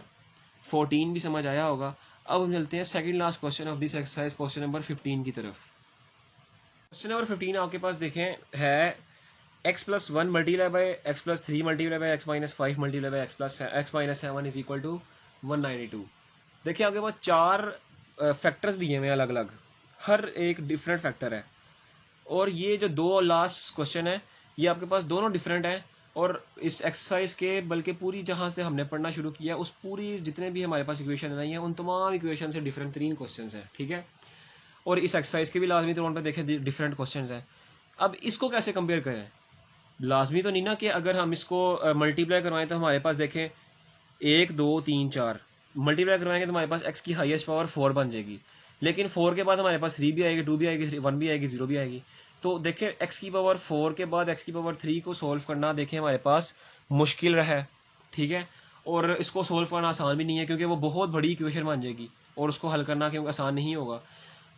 14 भी समझ आया होगा। अब हम चलते हैं second last question of this exercise, question number 15 की तरफ। क्वेश्चन नंबर 15 आपके पास देखें है x plus 1 multiply by x plus 3 multiply by x minus 5 multiply by x minus 7 is equal to 192। देखिए आपके पास चार फैक्टर्स दिए हुए अलग अलग, हर एक डिफरेंट फैक्टर है, और ये जो दो लास्ट क्वेश्चन है ये आपके पास दोनों डिफरेंट हैं। और इस एक्सरसाइज के बल्कि पूरी जहाँ से हमने पढ़ना शुरू किया उस पूरी जितने भी हमारे पास इक्वेशन नहीं है उन तमाम इक्वेशन से डिफरेंट 3 क्वेश्चन हैं। ठीक है, और इस एक्सरसाइज के भी लाजमी तौर पर देखें डिफरेंट क्वेश्चन हैं। अब इसको कैसे कंपेयर करें? लाजमी तो नहीं ना कि अगर हम इसको मल्टीप्लाई करवाएं तो हमारे पास देखें 1 2 3 4 मल्टीप्लाई करवाएंगे तो हमारे पास x की हाईएस्ट पावर 4 बन जाएगी, लेकिन 4 के बाद हमारे पास 3 भी आएगी, 2 भी आएगी, 1 भी आएगी, 0 भी आएगी। तो देखें x की पावर 4 के बाद x की पावर 3 को सोल्व करना देखें हमारे पास मुश्किल रहा है। ठीक है, और इसको सोल्व करना आसान भी नहीं है क्योंकि वो बहुत बड़ी इक्वेशन बन जाएगी और उसको हल करना क्योंकि आसान नहीं होगा।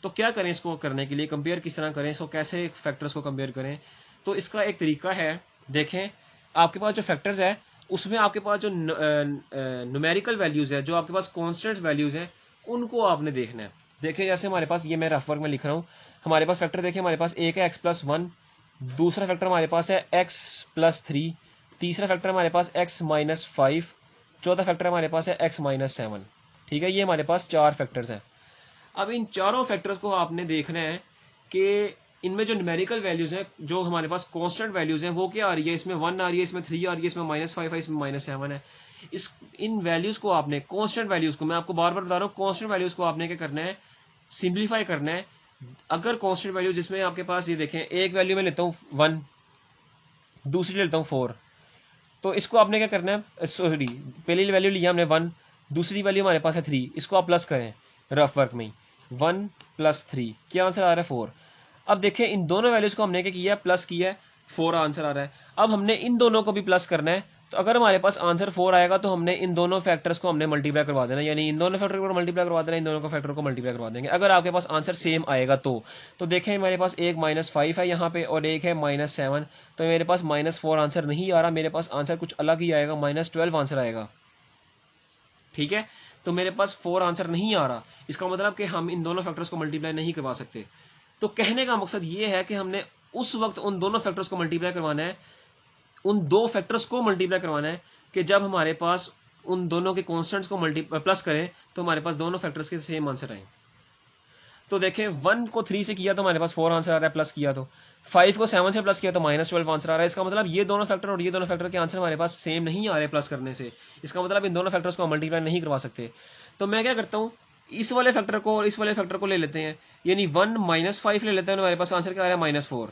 तो क्या करें इसको करने के लिए, कंपेयर किस तरह करें इसको, कैसे फैक्टर्स को कंपेयर करें? तो इसका एक तरीका है, देखें आपके पास जो फैक्टर्स है उसमें आपके पास जो न्यूमेरिकल वैल्यूज है, जो आपके पास कांस्टेंट वैल्यूज हैं, उनको आपने देखना है। देखिए जैसे हमारे पास ये मैं रफ वर्क में लिख रहा हूँ, हमारे पास फैक्टर देखिए हमारे पास एक है x प्लस 1, दूसरा फैक्टर हमारे पास है x प्लस 3, तीसरा फैक्टर हमारे पास x माइनस 5, चौथा फैक्टर हमारे पास है x माइनस 7। ठीक है, ये हमारे पास चार फैक्टर्स हैं। अब इन चारों फैक्टर्स को आपने देखना है कि इनमें जो न्यूमेरिकल वैल्यूज हैं, जो हमारे पास कांस्टेंट वैल्यूज हैं, वो क्या आ रही है? इसमें 1 आ रही है, इसमें 3 आ रही है, इसमें -5 है, इसमें -7 है। इन वैल्यूज को आपने, कांस्टेंट वैल्यूज को, मैं आपको बार बार बता रहा हूँ, कांस्टेंट वैल्यूज को आपने क्या करना है, सिंप्लीफाई करना है। अगर कांस्टेंट वैल्यू जिसमें आपके पास ये देखें, एक वैल्यू में लेता हूँ 1, दूसरी लेता हूँ 4, तो इसको आपने क्या करना है, सॉरी पहली वैल्यू लिया हमने 1, दूसरी वैल्यू हमारे पास है 3, इसको आप प्लस करें रफ वर्क में, 1 + 3 क्या आंसर आ रहा है 4। अब देखें इन दोनों वैल्यूज को हमने क्या किया, प्लस किया है, 4 आंसर आ रहा है। अब हमने इन दोनों को भी प्लस करना है, तो अगर हमारे पास आंसर 4 आएगा तो हमने इन दोनों फैक्टर्स को हमने मल्टीप्लाई करवा देना, यानी इन दोनों फैक्टर को मल्टीप्लाई करवा देना, इन दोनों को फैक्टर को मल्टीप्लाई करवा देंगे। अगर आपके पास आंसर सेम आएगा तो देखें हमारे पास एक -5 है यहाँ पे और एक है -7, तो मेरे पास -4 आंसर नहीं आ रहा, मेरे पास आंसर कुछ अलग ही आएगा, -12 आंसर आएगा। ठीक है, तो मेरे पास 4 आंसर नहीं आ रहा, इसका मतलब कि हम इन दोनों फैक्टर्स को मल्टीप्लाई नहीं करवा सकते। तो कहने का मकसद ये है कि हमने उस वक्त उन दोनों फैक्टर्स को मल्टीप्लाई करवाना है, उन दो फैक्टर्स को मल्टीप्लाई करवाना है कि जब हमारे पास उन दोनों के कॉन्स्टेंट्स को प्लस करें तो हमारे पास दोनों फैक्टर्स के सेम आंसर आए। तो देखें 1 को 3 से किया तो हमारे पास 4 आंसर आ रहा है, प्लस किया तो 5 को 7 से प्लस किया तो -12 आंसर आ रहा है। इसका मतलब ये दोनों फैक्टर और ये दोनों फैक्टर के आंसर हमारे पास सेम नहीं आ रहे प्लस करने से, इसका मतलब इन दोनों फैक्टर्स को मल्टीप्लाई नहीं करवा सकते। तो मैं क्या करता हूँ, इस वाले फैक्टर को और इस वाले फैक्टर को ले लेते हैं, यानी 1 -5 ले लेते हैं, हमारे पास आंसर क्या आ रहा है -4।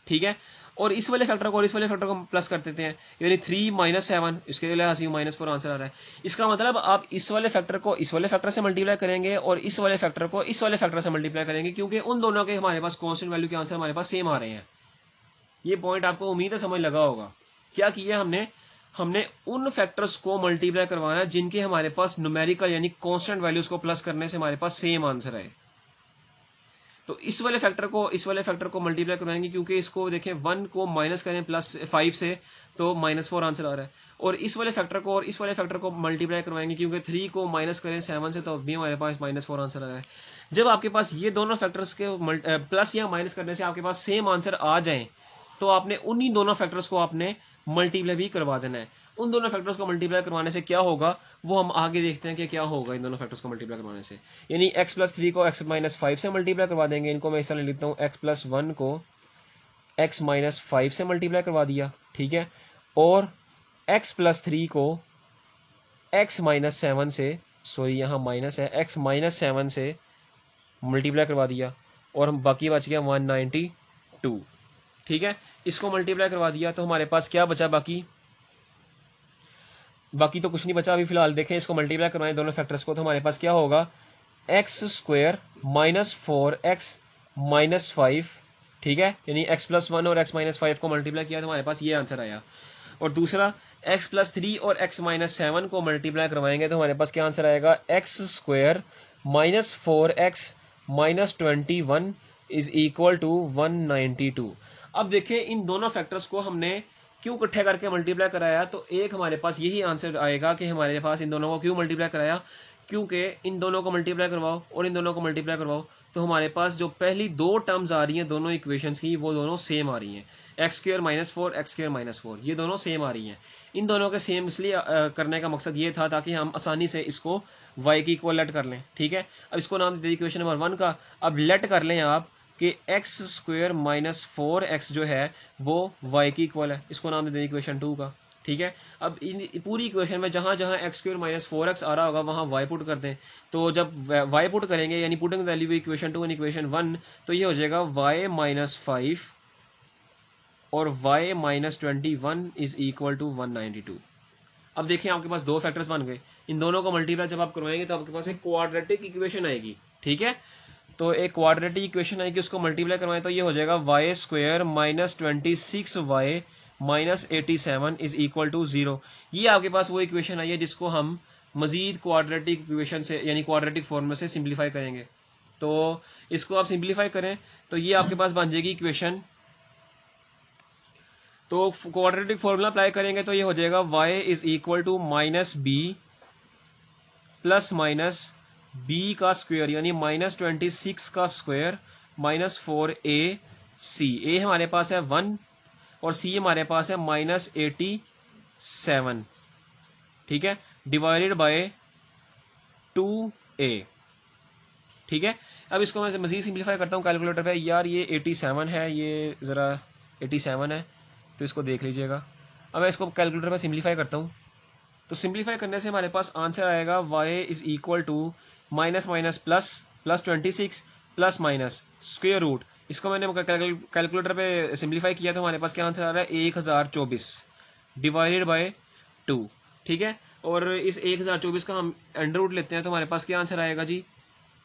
ठीक है, और इस वाले फैक्टर को और इस वाले फैक्टर को प्लस कर देते हैं, यानी 3 -7, इसके लिए -4 आंसर आ रहा है। इसका मतलब आप इस वाले फैक्टर को इस वाले फैक्टर से मल्टीप्लाई करेंगे और इस वाले फैक्टर को इस वाले फैक्टर से मल्टीप्लाई करेंगे, क्योंकि उन दोनों के हमारे पास कांस्टेंट वैल्यू के आंसर हमारे पास सेम आ रहे हैं। ये पॉइंट आपको उम्मीद है समझ लगा होगा। क्या किया हमने उन फैक्टर्स को मल्टीप्लाई करवाना जिनके हमारे पास न्यूमेरिकल यानी कांस्टेंट वैल्यूज को प्लस करने से हमारे पास सेम आंसर है। तो इस वाले फैक्टर को मल्टीप्लाई करवाएंगे, क्योंकि इसको देखें 1 को माइनस करें +5 से तो -4 आंसर आ रहा है, और इस वाले फैक्टर को और इस वाले फैक्टर को मल्टीप्लाई करवाएंगे, क्योंकि 3 को माइनस करें 7 से तो अब भी हमारे पास -4 आंसर आ रहा है। जब आपके पास ये दोनों फैक्टर्स के प्लस या माइनस करने से आपके पास सेम आंसर आ जाए, तो आपने उन्हीं दोनों फैक्टर्स को आपने मल्टीप्लाई भी करवा देना है। उन दोनों फैक्टर्स को मल्टीप्लाई करवाने से क्या होगा वो हम आगे देखते हैं कि क्या होगा इन दोनों फैक्टर्स को मल्टीप्लाई करवाने से। यानी x+3 को x-5 से मल्टीप्लाई करवा देंगे। इनको मैं इस तरह लिखता हूँ, x+1 को x-5 से मल्टीप्लाई करवा दिया, ठीक है, और x+3 को x-7 से, सॉरी यहाँ माइनस है, x-7 से मल्टीप्लाई करवा दिया, और हम बाकी बच गया 192, ठीक है। इसको मल्टीप्लाई करवा दिया तो हमारे पास क्या बचा, बाकी तो कुछ नहीं बचा अभी फिलहाल। देखें, इसको मल्टीप्लाई करवाएं दोनों फैक्टर्स को, तो हमारे पास क्या होगा, x² - 4x - 5, ठीक है, यानी x+1 और x-5 को मल्टीप्लाई किया तो हमारे पास ये आंसर आया। और दूसरा x+3 और x-7 को मल्टीप्लाई करवाएंगे तो हमारे पास क्या आंसर आएगा, x² - 4x - 21 = 192। अब देखें इन दोनों फैक्टर्स को हमने क्यों इकट्ठे करके मल्टीप्लाई कराया, तो एक हमारे पास यही आंसर आएगा कि हमारे पास इन दोनों को क्यों मल्टीप्लाई कराया, क्योंकि इन दोनों को मल्टीप्लाई करवाओ और इन दोनों को मल्टीप्लाई करवाओ तो हमारे पास जो पहली दो टर्म्स आ रही हैं दोनों इक्वेशंस की, वो दोनों सेम आ रही हैं। x² - 4 x² - 4 ये दोनों सेम आ रही हैं। इन दोनों के सेम इसलिए करने का मकसद ये था ताकि हम आसानी से इसको y की इक्वल लेट कर लें, ठीक है। अब इसको नाम दे इक्वेशन नंबर 1 का। अब लेट कर लें आप कि x² - 4x जो है वो y की इक्वल है, इसको नाम दे दें इक्वेशन 2 का, ठीक है। अब इन पूरी इक्वेशन में जहाँ जहाँ x² - 4x आ रहा होगा वहाँ y पुट कर दें। तो जब y पुट करेंगे यानी putting value equation 2 and equation 1, तो ये हो जाएगा y - 5 और y - 21 = 192। अब देखिए आपके पास दो फैक्टर्स बन गए। इन दोनों को मल्टीप्लाई जब आप करवाएंगे तो आपके पास एक क्वाड्रेटिक इक्वेशन आएगी, ठीक है। तो एक क्वाड्रेटिक इक्वेशन आएगी, उसको मल्टीप्लाई करवाएं तो ये हो जाएगा y² - 26y - 87 = 0। ये आपके पास वो इक्वेशन आई है जिसको हम मजीद क्वाड्रेटिक इक्वेशन से यानी क्वाड्रेटिक फॉर्मूला से सिंप्लीफाई करेंगे। तो इसको आप सिंप्लीफाई करें तो ये आपके पास बन जाएगी इक्वेशन। तो क्वाड्रेटिक फॉर्मूला अप्लाई करेंगे तो ये हो जाएगा y = -b ± b का स्क्वायर यानी -26 का स्क्वायर -4ac। a हमारे पास है 1 और c हमारे पास है -87, ठीक है, डिवाइडेड बाय 2a, ठीक है। अब इसको मैं मजीद सिंप्लीफाई करता हूँ कैलकुलेटर पे। यार ये 87 है, ये ज़रा 87 है तो इसको देख लीजिएगा। अब मैं इसको कैलकुलेटर पे सिंप्लीफाई करता हूँ तो सिंप्लीफाई करने से हमारे पास आंसर आएगा y = -++26 ± स्क्वायर रूट। इसको मैंने कैलकुलेटर पे सिंप्लीफाई किया तो हमारे पास क्या आंसर आ रहा है, 1024 डिवाइडेड बाय 2, ठीक है। और इस 1024 का हम अंडर रूट लेते हैं तो हमारे पास क्या आंसर आएगा जी,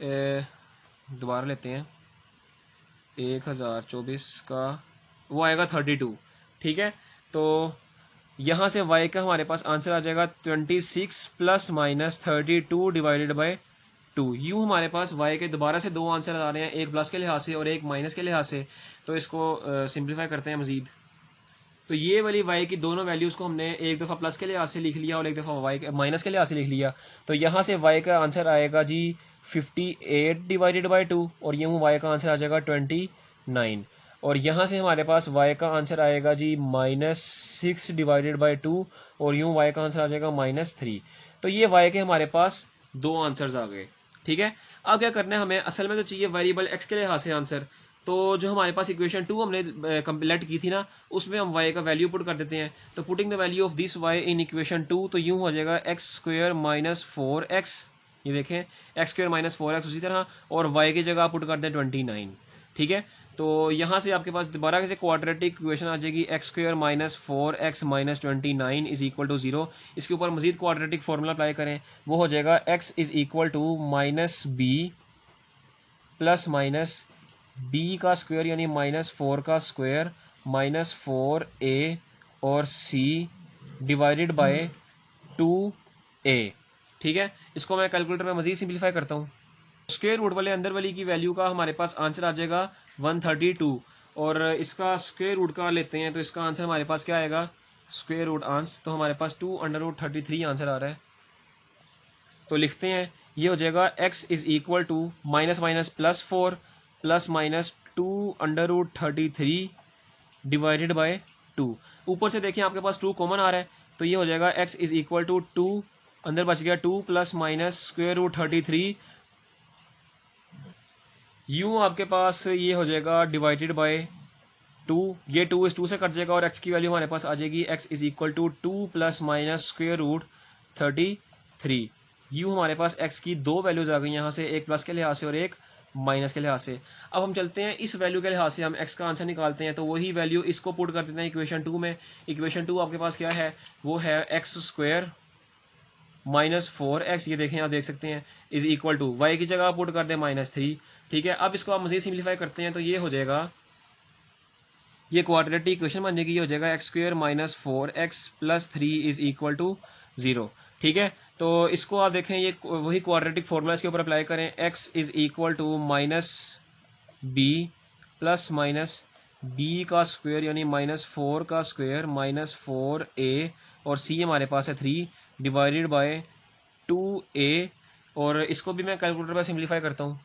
दोबारा लेते हैं, 1024 का वो आएगा 32, ठीक है। तो यहाँ से y का हमारे पास आंसर आ जाएगा 26 ± 32 डिवाइडेड बाय 2। यूँ हमारे पास y के दोबारा से दो आंसर आ रहे हैं, एक प्लस के लिहाज से और एक माइनस के लिहाज से। तो इसको सिंप्लीफाई करते हैं मजीद। तो ये वाली y की दोनों वैल्यूज़ को हमने एक दफ़ा प्लस के लिहाज से लिख लिया और एक दफ़ा y माइनस के लिहाज से लिख लिया। तो यहाँ से y का आंसर आएगा जी 58 डिवाइडेड बाई 2 और यूँ y का आंसर आ जाएगा 29। और यहाँ से हमारे पास y का आंसर आएगा जी -6 डिवाइडेड बाई 2 और यूँ y का आंसर आ जाएगा -3। तो ये y के हमारे पास दो आंसर्स आ गए, ठीक है। अब क्या करना है हमें, असल में तो चाहिए वेरिएबल x के लिहाज से आंसर। तो जो हमारे पास इक्वेशन 2 हमने कंप्लीट की थी ना, उसमें हम y का वैल्यू पुट कर देते हैं। तो putting the value of this y in equation 2, तो यूँ हो जाएगा x² - 4x, ये देखें x² - 4x उसी तरह, और y की जगह पुट कर दें 29, ठीक है। तो यहाँ से आपके पास दोबारा से क्वाड्रेटिक इक्वेशन आ जाएगी x² - 4x - 29 = 0। इसके ऊपर मजीद क्वाड्रेटिक फार्मूला अप्लाई करें, वो हो जाएगा x = -b ± b का स्क्वायर यानी -4 का स्क्वायर -4a और c डिवाइडेड बाय 2a, ठीक है। इसको मैं कैलकुलेटर में मजीद सिंप्लीफाई करता हूँ। स्क्वायर रूट वाले अंदर वाली की वैल्यू का हमारे पास आंसर आ जाएगा 132 और इसका स्क्वायर रूट का लेते हैं तो इसका आंसर हमारे पास क्या आएगा स्क्वायर रूट आंसर, तो हमारे पास 2√33 आंसर आ रहा है। तो लिखते हैं ये हो जाएगा x is equal to minus minus plus 4 plus minus 2√33 divided by 2। ऊपर से देखिए आपके पास 2 कॉमन आ रहा है तो ये हो जाएगा x इज इक्वल टू 2, अंदर बच गया 2 प्लस माइनस स्क्वायर रूट 33, यूं आपके पास ये हो जाएगा डिवाइडेड बाय 2, ये 2 इस 2 से कट जाएगा और x की वैल्यू हमारे पास आ जाएगी x is equal to 2 plus minus square root 33। यूं हमारे पास x की दो वैल्यूज आ गई यहाँ से, एक प्लस के लिहाज से और एक माइनस के लिहाज से। अब हम चलते हैं इस वैल्यू के लिहाज से हम x का आंसर निकालते हैं, तो वही वैल्यू इसको पुट कर देते हैं इक्वेशन 2 में। इक्वेशन 2 आपके पास क्या है, वो है एक्स स्क्वायर माइनस 4x, ये देखें आप देख सकते हैं, इज इक्वल टू y की जगह पुट कर दें -3। ठीक है, अब इसको आप मजीद सिंप्लीफाई करते हैं तो ये हो जाएगा, ये क्वाड्रेटिक इक्वेशन बन जाएगी, ये हो जाएगा x square minus 4x plus 3 is equal to 0। ठीक है, तो इसको आप देखें, ये वही क्वाड्रेटिक फॉर्मूला इसके ऊपर अप्लाई करें, x is equal to minus B plus minus B का स्क्वायर यानी -4 का स्क्वायर माइनस 4a और c हमारे पास है 3 डिवाइडेड बाय 2a, और इसको भी मैं कैलकुलेटर पर सिंप्लीफाई करता हूँ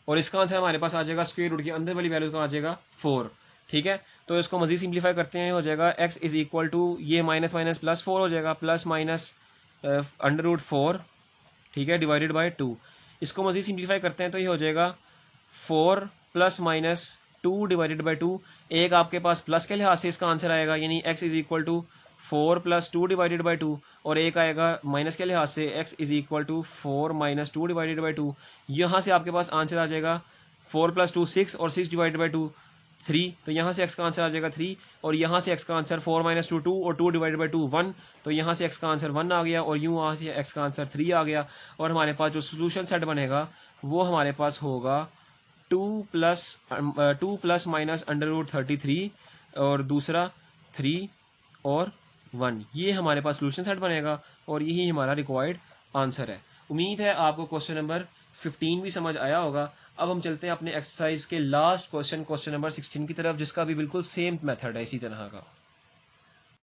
और इसका आंसर हमारे पास आ जाएगा स्क्वायर रूट के अंदर वाली वैल्यू का आ जाएगा 4। ठीक है, तो इसको मजीद सिंप्लीफाई करते हैं, हो जाएगा x इज इक्वल टू ये माइनस माइनस प्लस 4 हो जाएगा प्लस माइनस √4, ठीक है, डिवाइडेड बाय 2। इसको मजीद सिंप्लीफाई करते हैं तो ये हो जाएगा 4 प्लस माइनस 2 डिवाइडेड बाई 2। एक आपके पास प्लस के लिहाज से इसका आंसर आएगा यानी x is equal to 4 plus 2 divided by 2, और एक आएगा माइनस के लिहाज से x is equal to 4 minus 2 divided by 2। यहाँ से आपके पास आंसर आ जाएगा 4 प्लस 2 6 और 6 डिवाइडेड बाई 2 3, तो यहाँ से x का आंसर आ जाएगा 3, और यहाँ से x का आंसर 4 माइनस 2 2 और 2 डिवाइडेड बाई 2 1, तो यहाँ से x का आंसर 1 आ गया और यूँ वहाँ से x का आंसर 3 आ गया, और हमारे पास जो सोल्यूशन सेट बनेगा वो हमारे पास होगा 2 प्लस माइनस √33 और दूसरा 3 और 1, ये हमारे पास सोल्यूशन सेट बनेगा और यही हमारा रिक्वायर्ड आंसर है। उम्मीद है आपको क्वेश्चन नंबर 15 भी समझ आया होगा। अब हम चलते हैं अपने एक्सरसाइज के लास्ट क्वेश्चन, क्वेश्चन नंबर 16 की तरफ, जिसका भी बिल्कुल सेम मेथड है इसी तरह का।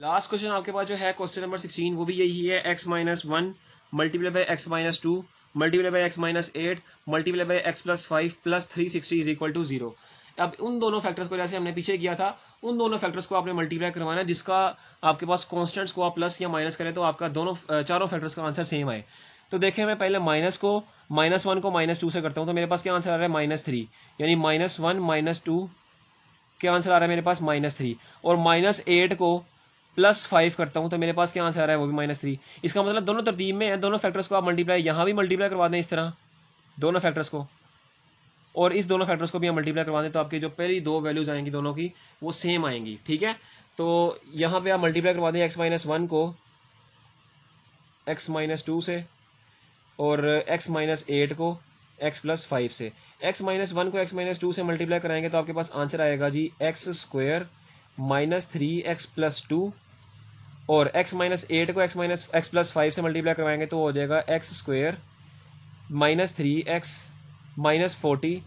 लास्ट क्वेश्चन आपके पास जो है क्वेश्चन नंबर 16 वो भी यही है, x minus 1 multiply by x minus 2 multiply by x minus 8 multiply by x plus 5 plus 360 is equal to 0। अब उन दोनों फैक्टर्स को जैसे हमने पीछे किया था, उन दोनों फैक्टर्स को आपने मल्टीप्लाई करवाना है जिसका आपके पास कॉन्स्टेंट्स को आप प्लस या माइनस करें तो आपका दोनों चारों फैक्टर्स का आंसर सेम आए। तो देखें, मैं पहले -1 को -2 से करता हूँ, तो मेरे पास क्या आंसर आ रहा है -3, यानी -1 -2 क्या आंसर आ रहा है मेरे पास -3, और -8 को +5 करता हूँ तो मेरे पास क्या आंसर आ रहा है वो भी -3। इसका मतलब दोनों तरतीब में है, दोनों फैक्टर्स को आप मल्टीप्लाई यहाँ भी मल्टीप्लाई करवा दें इस तरह दोनों फैक्टर्स को, और इस दोनों फैक्टर्स को भी हम मल्टीप्लाई करवा दें तो आपकी जो पहली दो वैल्यूज आएंगी दोनों की वो सेम आएंगी। ठीक है, तो यहाँ पे आप मल्टीप्लाई करवा दें x-1 को x-2 से और x-8 को x+5 से। x-1 को x-2 से मल्टीप्लाई कराएंगे तो आपके पास आंसर आएगा जी x² -3x + 2, और x-8 को x+5 से मल्टीप्लाई करवाएंगे तो हो जाएगा x² -3x -40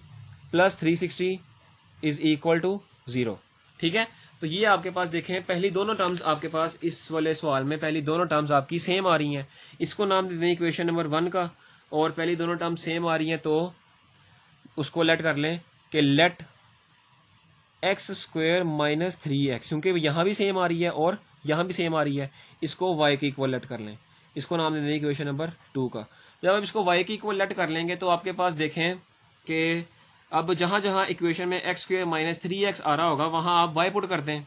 plus 360 is equal to 0। ठीक है, तो ये आपके पास देखें पहली दोनों टर्म्स आपके पास इस वाले सवाल में पहली दोनों टर्म्स आपकी सेम आ रही हैं, इसको नाम दे दें इक्वेशन नंबर 1 का, और पहली दोनों टर्म्स सेम आ रही हैं तो उसको लेट कर लें कि लेट x² -3x, क्योंकि यहाँ भी सेम आ रही है और यहाँ भी सेम आ रही है, इसको y के इक्वल लेट कर लें, इसको नाम दे दें इक्वेशन नंबर 2 का। जब आप इसको y के इक्वल लेट कर लेंगे तो आपके पास देखें कि अब जहाँ जहाँ इक्वेशन में x² -3x आ रहा होगा वहाँ आप y पुट कर दें,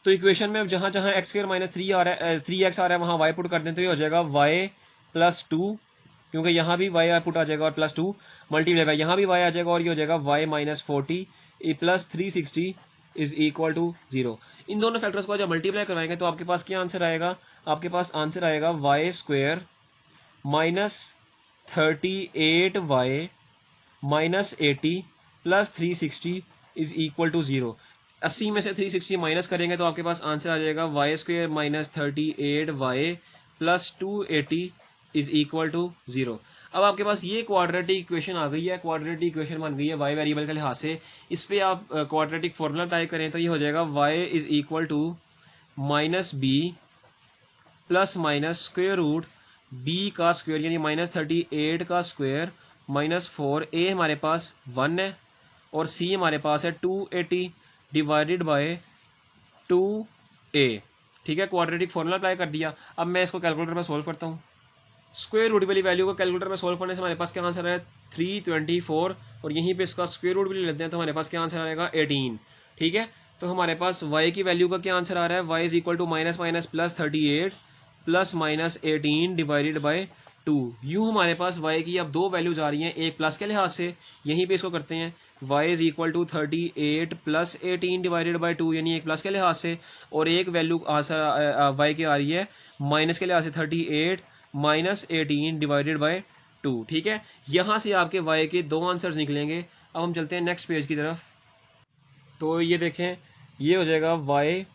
तो इक्वेशन में जहाँ जहाँ x² -3 आ रहा है 3x आ रहा है वहाँ y पुट कर दें तो ये हो जाएगा y + 2, क्योंकि यहाँ भी y पुट आ जाएगा और +2 मल्टीप्लाई बाय यहाँ भी y आ जाएगा और ये हो जाएगा y -40 plus 360 is equal to 0। इन दोनों फैक्टर्स को जब मल्टीप्लाई करवाएंगे तो आपके पास क्या आंसर आएगा, आपके पास आंसर आएगा y² -38y -80 plus 360 is equal to 0। 80 में से 360 माइनस करेंगे तो आपके पास आंसर आ जाएगा y² -38y plus 280 is equal to 0। अब आपके पास ये क्वाड्रेटिक इक्वेशन आ गई है, क्वाड्रेटिक इक्वेशन बन गई है y वेरिएबल के लिहाज से। इस पे आप क्वाड्रेटिक फॉर्मूला अप्लाई करें तो ये हो जाएगा y is equal to minus B plus minus square root b का स्क्वेयर यानी -38 का स्क्वेयर -4। a हमारे पास 1 है और c हमारे पास है 280 डिवाइडेड बाय 2a। ठीक है, क्वाड्रेटिक फॉर्मूला अप्लाई कर दिया। अब मैं इसको कैलकुलेटर में सोल्व करता हूँ। स्क्वायर रूट वाली वैल्यू को कैलकुलेटर में सोल्व करने से हमारे पास क्या आंसर है 324 और यहीं पे इसका स्क्वायर रूट भी ले लेते हैं तो हमारे पास क्या आंसर आएगा 18। ठीक है, तो हमारे पास y की वैल्यू का क्या आंसर आ रहा है, y is equal to minus minus plus 38 plus minus 18 divided by 2। यूँ हमारे पास y की अब दो वैल्यूज आ रही हैं, एक प्लस के लिहाज से, यहीं पे इसको करते हैं y is equal to 38 plus 18 divided by 2 यानी एक प्लस के लिहाज से, और एक वैल्यू आंसर y की आ रही है माइनस के लिहाज से 38 माइनस 18 डिवाइडेड बाई 2। ठीक है, यहाँ से आपके y के दो आंसर्स निकलेंगे। अब हम चलते हैं नेक्स्ट पेज की तरफ। तो ये देखें, ये हो जाएगा y,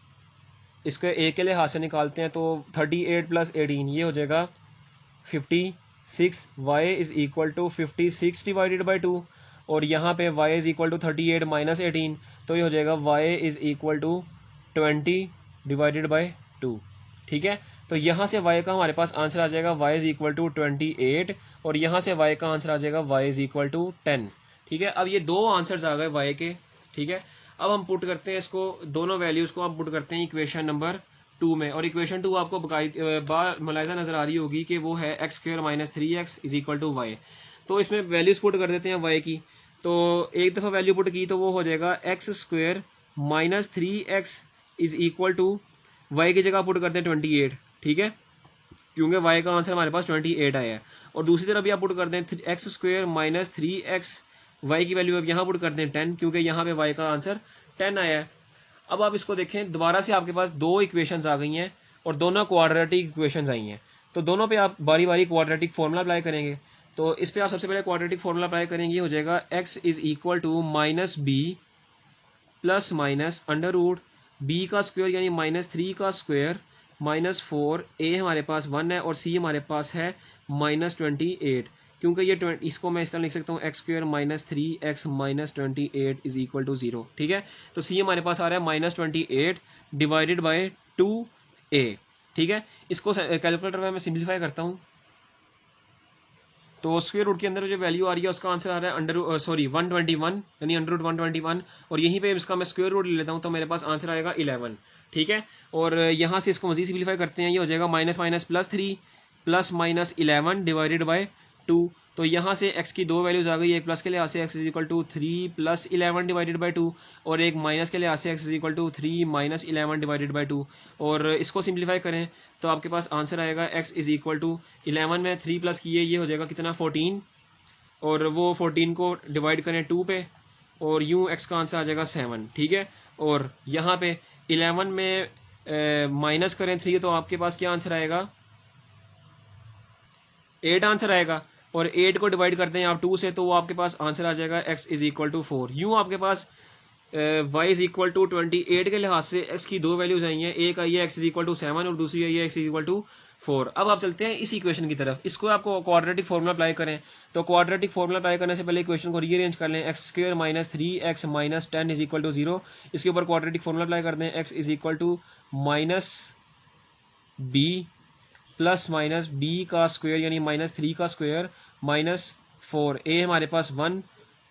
इसके a के लिहाज से निकालते हैं तो 38 प्लस 18 ये हो जाएगा 56। y is equal to 56 divided by 2 और यहाँ पे y is equal to 38 minus 18 तो ये हो जाएगा y is equal to 20 divided by 2। ठीक है, तो यहाँ से y का हमारे पास आंसर आ जाएगा y इज इक्वल टू 28 और यहाँ से y का आंसर आ जाएगा y इज इक्वल टू 10। ठीक है, अब ये दो आंसर्स आ गए y के। ठीक है, अब हम पुट करते हैं इसको, दोनों वैल्यूज़ को हम पुट करते हैं इक्वेशन नंबर 2 में, और इक्वेशन 2 आपको मुलाहिजा नज़र आ रही होगी कि वो है x square minus 3x is equal to y. तो इसमें वैल्यूज़ पुट कर देते हैं y की। तो एक दफ़ा वैल्यू पुट की तो वो हो जाएगा x square minus 3x is equal to y की जगह पुट करते हैं 28। ठीक है, क्योंकि y का आंसर हमारे पास 28 आया है। और दूसरी तरफ भी आप पुट करते हैं x square minus 3x, y की वैल्यू अब यहाँ पुट करते हैं 10 क्योंकि यहाँ पे y का आंसर 10 आया है। अब आप इसको देखें, दोबारा से आपके पास दो इक्वेशंस आ गई हैं और दोनों क्वाड्रेटिक इक्वेशंस आई हैं। तो दोनों पे आप बारी बारी क्वाड्रेटिक फॉर्मूला अप्लाई करेंगे। तो इस पे आप सबसे पहले क्वाड्रेटिक फॉर्मूला अप्लाई करेंगे, हो जाएगा x is equal to minus B plus minus under root B का स्क्वायर यानी -3 का स्क्वायर -4। a हमारे पास 1 है और c हमारे पास है -28। क्योंकि ये इसको मैं इस तरह लिख सकता हूँ x square minus 3x minus 28 is equal to 0। ठीक है, तो c हमारे पास आ रहा है -28 डिवाइडेड बाय 2a। ठीक है, इसको कैलकुलेटर में मैं सिंप्लीफाई करता हूँ तो स्क्वायर रूट के अंदर जो वैल्यू आ रही है उसका आंसर आ रहा है 121 यानी अंडर रूट 121, और यहीं पे इसका मैं स्क्वायर रूट ले लेता हूँ तो मेरे पास आंसर आएगा 11। ठीक है, और यहाँ से इसको मजीद सिंप्लीफाई करते हैं, ये हो जाएगा minus minus plus 3 plus minus 11 divided by 2। तो यहाँ से x की दो वैल्यूज आ गई, एक प्लस के लिहाज से x is equal to 3 plus 11 divided by 2 और एक माइनस के लिहाज से x is equal to 3 minus 11 divided by 2। और इसको सिंप्लीफाई करें तो आपके पास आंसर आएगा x इज इक्वल टू 11 में 3 प्लस किए ये हो जाएगा कितना 14, और वो 14 को डिवाइड करें 2 पे और यूँ x का आंसर आ जाएगा 7। ठीक है, और यहाँ पे 11 में माइनस करें 3 तो आपके पास क्या आंसर आएगा 8 आंसर आएगा, और 8 को डिवाइड करते हैं आप 2 से तो वो आपके पास आंसर आ जाएगा x इज इक्वल टू 4। यूँ आपके पास y इज इक्वल टू 28 के लिहाज से x की दो वैल्यूज आई हैं, एक आई है x इज इक्वल टू 7 और दूसरी आई है x इज इक्वल टू 4। अब आप चलते हैं इस इक्वेशन की तरफ, इसको आपको क्वाड्रेटिक फॉर्मूला अप्लाई करें। तो क्वाड्रेटिक फॉर्मूला अप्लाई करने से पहले इक्वेशन को रीअरेंज कर लें, x square minus 3x minus 10 is equal to 0। इसके ऊपर क्वाड्रेटिक फॉर्मूला अप्लाई करते हैं, x is equal to minus B plus minus B का स्क्वायर यानी -3 का स्क्वायर -4। a हमारे पास 1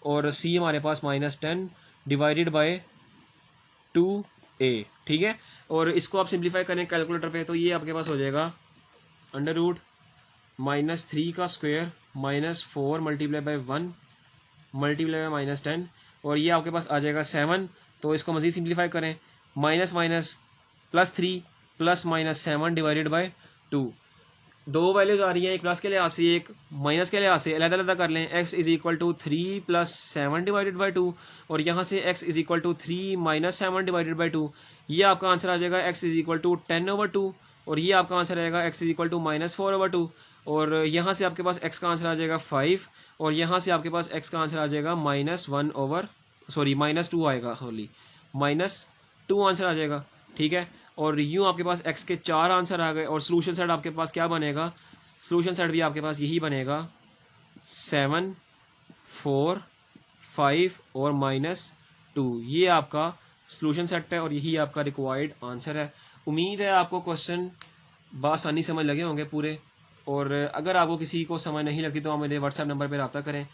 और c हमारे पास -10 डिवाइडेड बाय 2a। ठीक है, और इसको आप सिंप्लीफाई करें कैलकुलेटर पे तो ये आपके पास हो जाएगा अंडर रूट -3 का square -4 multiply by 1 multiply by -10 और ये आपके पास आ जाएगा 7। तो इसको मज़ीद सिंप्लीफाई करें, minus minus +3 plus -7 divided by 2। दो वैल्यूज आ रही हैं, एक प्लस के लिहाज से एक माइनस के लिहाज से, अलग-अलग कर लें। x is equal to 3 plus 7 divided by 2 और यहाँ से x is equal to 3 minus 7 divided by 2। ये आपका आंसर आ जाएगा x इज इक्वल टू 10/2 और ये आपका आंसर आएगा x इज इक्वल टू -4/2 और यहाँ से आपके पास x का आंसर आ जाएगा 5 और यहाँ से आपके पास x का आंसर आ जाएगा -2 आएगा, -2 आंसर आ जाएगा। ठीक है, और यूँ आपके पास x के 4 आंसर आ गए और सोल्यूशन सेट आपके पास क्या बनेगा, सोल्यूशन सेट भी आपके पास यही बनेगा 7, 4, 5 और -2। ये आपका सोल्यूशन सेट है और यही आपका रिक्वायर्ड आंसर है। उम्मीद है आपको क्वेश्चन बासानी समझ लगे होंगे पूरे, और अगर आपको किसी को समझ नहीं लगती तो आप मेरे व्हाट्सएप नंबर पर रब्ता करें।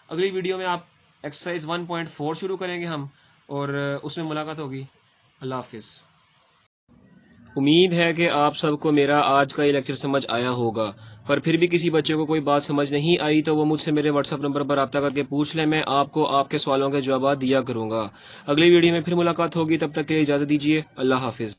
अगली वीडियो में आप एक्सरसाइज 1.4 शुरू करेंगे हम, और उसमें मुलाकात होगी। अल्लाह हाफिज़। उम्मीद है कि आप सबको मेरा आज का ये लेक्चर समझ आया होगा, पर फिर भी किसी बच्चे को कोई बात समझ नहीं आई तो वो मुझसे मेरे व्हाट्सएप नंबर पर रब्ता करके पूछ ले, मैं आपको आपके सवालों के जवाब दिया करूँगा। अगली वीडियो में फिर मुलाकात होगी, तब तक के लिए इजाज़त दीजिए। अल्लाह हाफिज़।